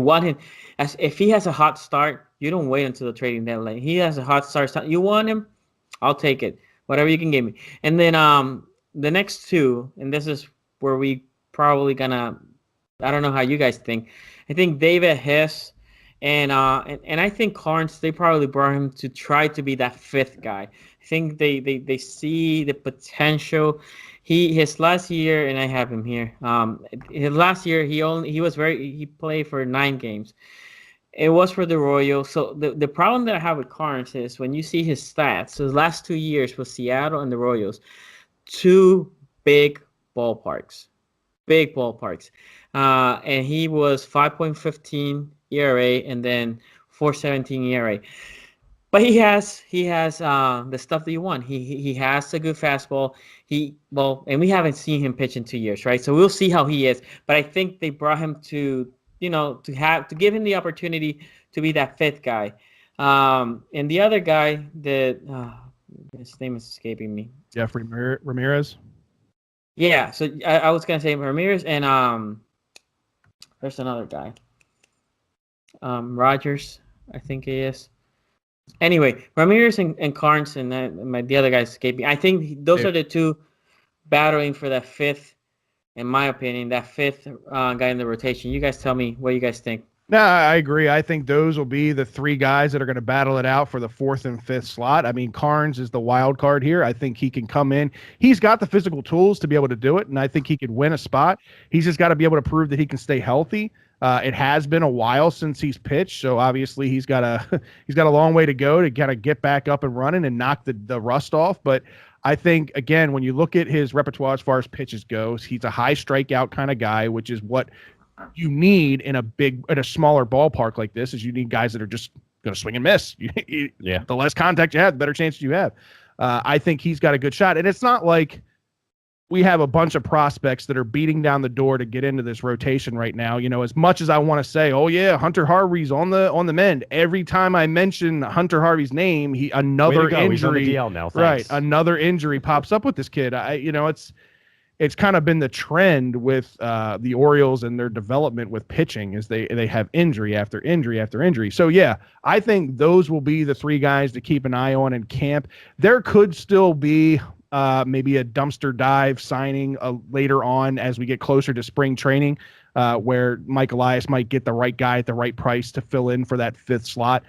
want him. As if he has a hot start, you don't wait until the trading deadline. He has a hot start. You want him, I'll take it. Whatever you can give me. And then the next two, and this is where we probably gonna. I don't know how you guys think. I think David Hess and I think Carnes, they probably brought him to try to be that fifth guy. I think they see the potential. His last year, and I have him here. His last year he played for 9 games. It was for the Royals. So the problem that I have with Carnes is when you see his stats. So his last 2 years was Seattle and the Royals, 2 big ballparks. And he was 5.15 ERA and then 4.17 ERA. But he has the stuff that you want. He has a good fastball. And we haven't seen him pitch in 2 years, right? So we'll see how he is. But I think they brought him to to give him the opportunity to be that fifth guy. And the other guy that his name is escaping me. Jeffrey Ramirez. Yeah, so I was gonna say Ramirez and there's another guy. Rogers, I think he is. Anyway, Ramirez and Carnes and the other guys escaping. I think those are the two battling for that fifth, in my opinion, that fifth guy in the rotation. You guys tell me what you guys think. No, I agree. I think those will be the 3 guys that are going to battle it out for the 4th and 5th slot. I mean, Carnes is the wild card here. I think he can come in. He's got the physical tools to be able to do it, and I think he could win a spot. He's just got to be able to prove that he can stay healthy. It has been a while since he's pitched, so obviously he's got a long way to go to kind of get back up and running and knock the rust off. But I think, again, when you look at his repertoire as far as pitches goes, he's a high strikeout kind of guy, which is what you need in a smaller ballpark like this. Is you need guys that are just going to swing and miss. Yeah. The less contact you have, the better chance you have. I think he's got a good shot, and it's not like we have a bunch of prospects that are beating down the door to get into this rotation right now. You know, as much as I want to say, oh yeah, Hunter Harvey's on the mend. Every time I mention Hunter Harvey's name, another injury. He's on the DL now. Thanks. Right, another injury pops up with this kid. it's kind of been the trend with the Orioles and their development with pitching is they have injury after injury after injury. So yeah, I think those will be the 3 guys to keep an eye on in camp. There could still be maybe a dumpster dive signing later on as we get closer to spring training, where Mike Elias might get the right guy at the right price to fill in for that 5th slot,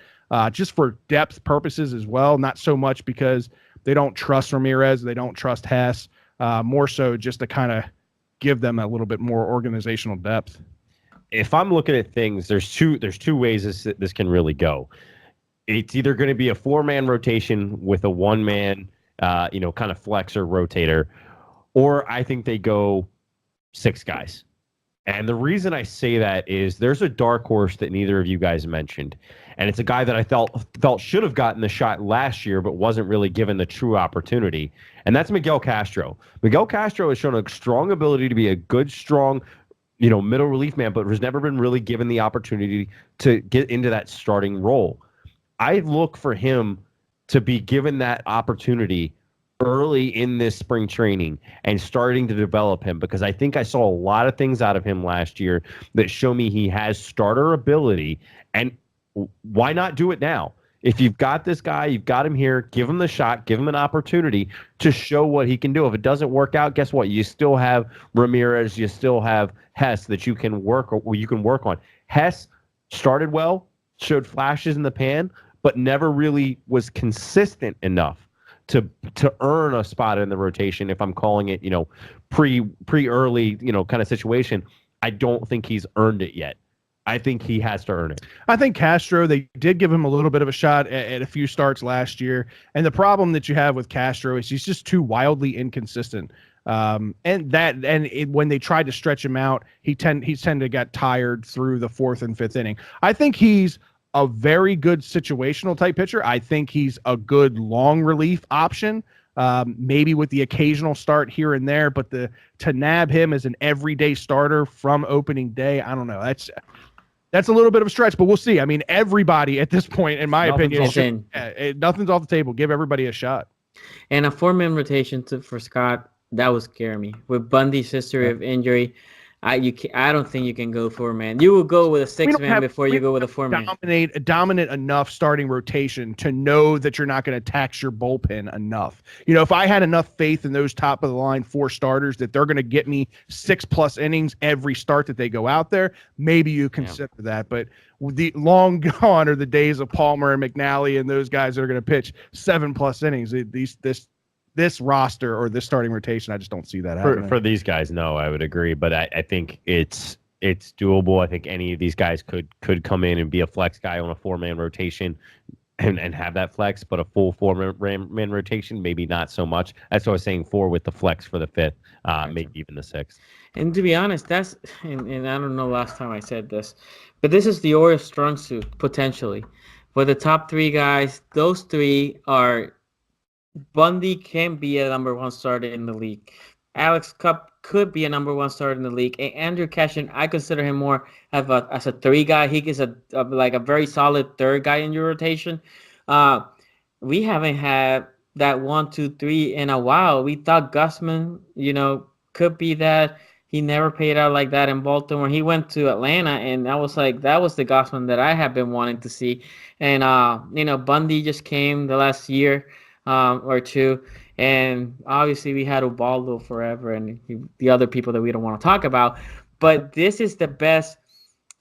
just for depth purposes as well. Not so much because they don't trust Ramirez, they don't trust Hess. More so just to kind of give them a little bit more organizational depth. If I'm looking at things, there's two ways this can really go. It's either going to be a 4-man rotation with a 1-man, kind of flex or rotator, or I think they go 6 guys. And the reason I say that is there's a dark horse that neither of you guys mentioned. And it's a guy that I felt should have gotten the shot last year, but wasn't really given the true opportunity. And that's Miguel Castro. Miguel Castro has shown a strong ability to be a good, strong, middle relief man, but has never been really given the opportunity to get into that starting role. I look for him to be given that opportunity early in this spring training and starting to develop him, because I think I saw a lot of things out of him last year that show me he has starter ability. And why not do it now? If you've got this guy, you've got him here, give him the shot, give him an opportunity to show what he can do. If it doesn't work out, guess what? You still have Ramirez, you still have Hess that you can work on. Hess started well, showed flashes in the pan, but never really was consistent enough to earn a spot in the rotation. If I'm calling it, pre-early, kind of situation, I don't think he's earned it yet. I think he has to earn it. I think Castro, they did give him a little bit of a shot at a few starts last year. And the problem that you have with Castro is he's just too wildly inconsistent. When they tried to stretch him out, he tended to get tired through the 4th and 5th inning. I think he's a very good situational type pitcher. I think he's a good long relief option. Maybe with the occasional start here and there, but to nab him as an everyday starter from opening day, I don't know. That's a little bit of a stretch, but we'll see. I mean, everybody at this point, in my opinion, nothing's off the table. Give everybody a shot. And a 4-man rotation for Scott, that would scare me. With Bundy's history of injury, I don't think you can go 4-man. You will go with a 6-man before you go with a 4-man. Dominant enough starting rotation to know that you're not going to tax your bullpen enough. If I had enough faith in those top of the line 4 starters that they're going to get me 6+ innings every start that they go out there, maybe you consider that. But the long gone are the days of Palmer and McNally and those guys that are going to pitch 7+ innings. This roster or this starting rotation, I just don't see that happening. For these guys, no, I would agree. But I think it's doable. I think any of these guys could come in and be a flex guy on a 4-man rotation and have that flex, but a full 4-man rotation, maybe not so much. That's what I was saying, 4 with the flex for the 5th, maybe even the 6th. And to be honest, and I don't know last time I said this, but this is the Orioles' strong suit, potentially. For the top 3 guys, those 3 are... Bundy can be a number 1 starter in the league. Alex Cup could be a number 1 starter in the league. And Andrew Cashin, I consider him more as a 3 guy. He is a very solid 3rd guy in your rotation. We haven't had that 1, 2, 3 in a while. We thought Gusman, could be that. He never paid out like that in Baltimore. He went to Atlanta, and that was the Gusman that I have been wanting to see. And Bundy just came the last year. Or 2, and obviously we had Ubaldo forever and the other people that we don't want to talk about, but this is the best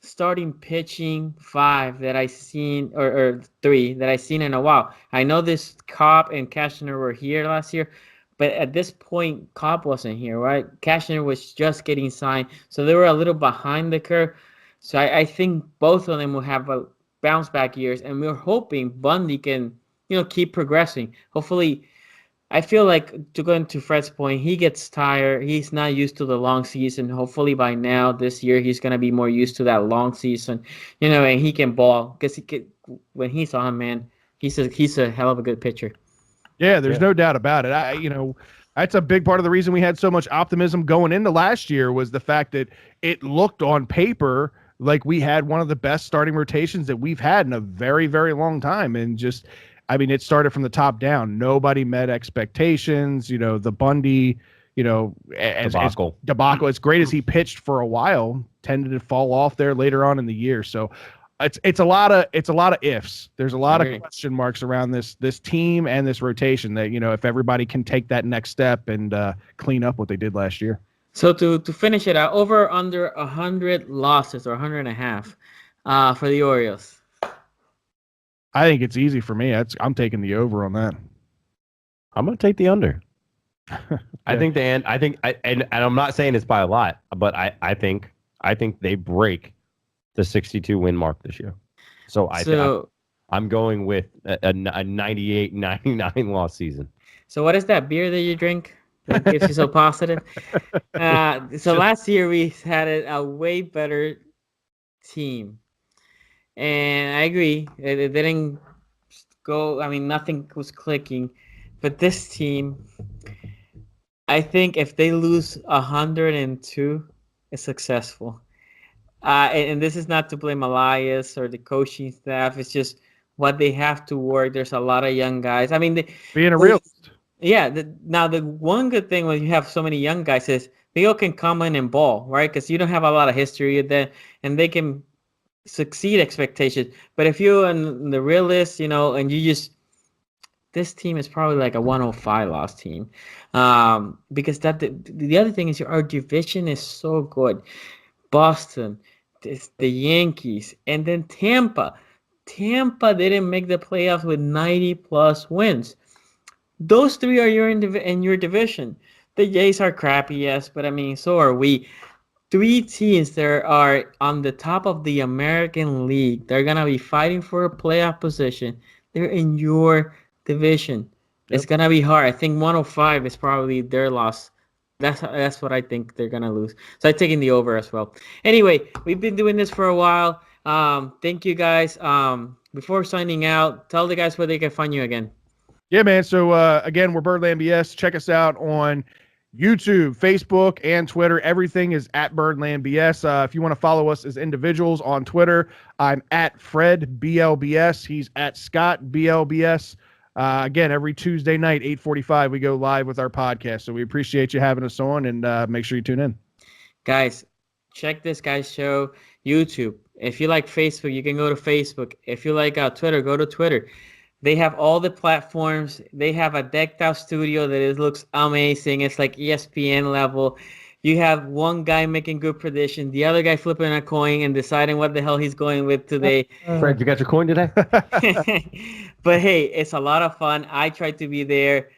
starting pitching 5 that I've seen, or 3 that I've seen in a while. I know this Cobb and Cashner were here last year, but at this point Cobb wasn't here, right? Cashner was just getting signed, so they were a little behind the curve. So I think both of them will have a bounce back years, and we're hoping Bundy can keep progressing. Hopefully, I feel like, to go into Fred's point, he gets tired. He's not used to the long season. Hopefully by now, this year, he's going to be more used to that long season, and he can ball. Because when he's on, man, he's a hell of a good pitcher. Yeah, there's no doubt about it. That's a big part of the reason we had so much optimism going into last year, was the fact that it looked on paper like we had one of the best starting rotations that we've had in a very, very long time. And just... it started from the top down. Nobody met expectations. The Bundy, as debacle. As great as he pitched for a while, tended to fall off there later on in the year. So it's a lot of ifs. There's a lot of question marks around this team and this rotation that, if everybody can take that next step and clean up what they did last year. So to finish it out, over under 100 losses or 100.5 for the Orioles. I think it's easy for me. I'm taking the over on that. I'm going to take the under. I think and I'm not saying it's by a lot, but I think they break the 62 win mark this year. So I'm going with a 98-99 loss season. So what is that beer that you drink that gives you so positive? So last year we had a way better team, and I agree it didn't go. I mean, nothing was clicking, but this team, I think if they lose 102, it's successful. And this is not to blame Elias or the coaching staff. It's just what they have to work. There's a lot of young guys. I mean, being a realist. Yeah. Now, the one good thing when you have so many young guys is they all can come in and ball, right? Because you don't have a lot of history with them, and they can succeed expectations. But if you're in the realist, and you just, this team is probably like a 105 loss team, because the other thing is our division is so good. Boston, the Yankees, and then Tampa. Tampa didn't make the playoffs with 90+ wins. Those three are in your division. The Jays are crappy, yes, but I mean, so are we. 3 teams that are on the top of the American League. They're gonna be fighting for a playoff position. They're in your division. Yep. It's gonna be hard. I think 105 is probably their loss. That's what I think they're gonna lose. So I'm taking the over as well. Anyway, we've been doing this for a while. Thank you guys. Before signing out, tell the guys where they can find you again. Yeah, man. So again, we're Birdland BS. Check us out on YouTube, Facebook, and Twitter. Everything is at Birdland BS. If you want to follow us as individuals on Twitter, I'm at Fred BLBS. He's at Scott BLBS. Again, every Tuesday night, 8:45, we go live with our podcast. So we appreciate you having us on, and make sure you tune in. Guys, check this guy's show, YouTube. If you like Facebook, you can go to Facebook. If you like Twitter, go to Twitter. They have all the platforms. They have a decked out studio that looks amazing. It's like ESPN level. You have one guy making good predictions, the other guy flipping a coin and deciding what the hell he's going with today. Fred, you got your coin today? But hey, it's a lot of fun. I try to be there.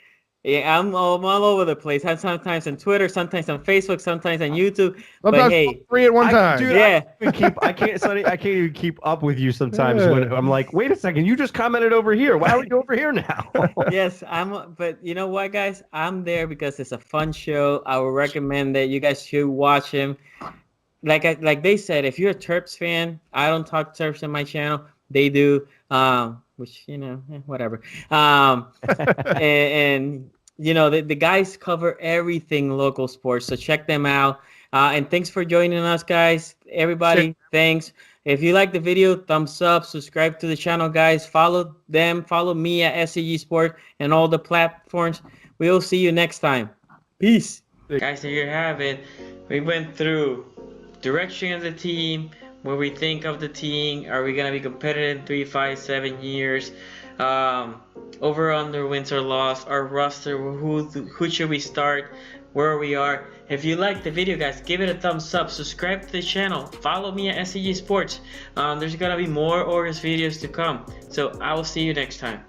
Yeah, I'm all over the place. I'm sometimes on Twitter, sometimes on Facebook, sometimes on YouTube. Sometimes but hey, 3 at one time. Dude, yeah. I can't even keep up with you sometimes when I'm like, wait a second, you just commented over here. Why are we over here now? Yes, but you know what, guys? I'm there because it's a fun show. I would recommend that you guys should watch him. Like they said, if you're a Terps fan, I don't talk Terps on my channel. They do, which whatever. And the guys cover everything local sports, so check them out. And thanks for joining us, guys. Everybody, thanks. If you like the video, thumbs up, subscribe to the channel, guys. Follow them, follow me at szg.sports and all the platforms. We'll see you next time. Peace. Guys, there you have it. We went through direction of the team, what we think of the team. Are we going to be competitive in 3, 5, 7 years? Over under wins or loss, our roster, who should we start, where we are. If you like the video, guys, give it a thumbs up, subscribe to the channel, follow me at szg.sports. There's gonna be more Orioles videos to come, so I will see you next time.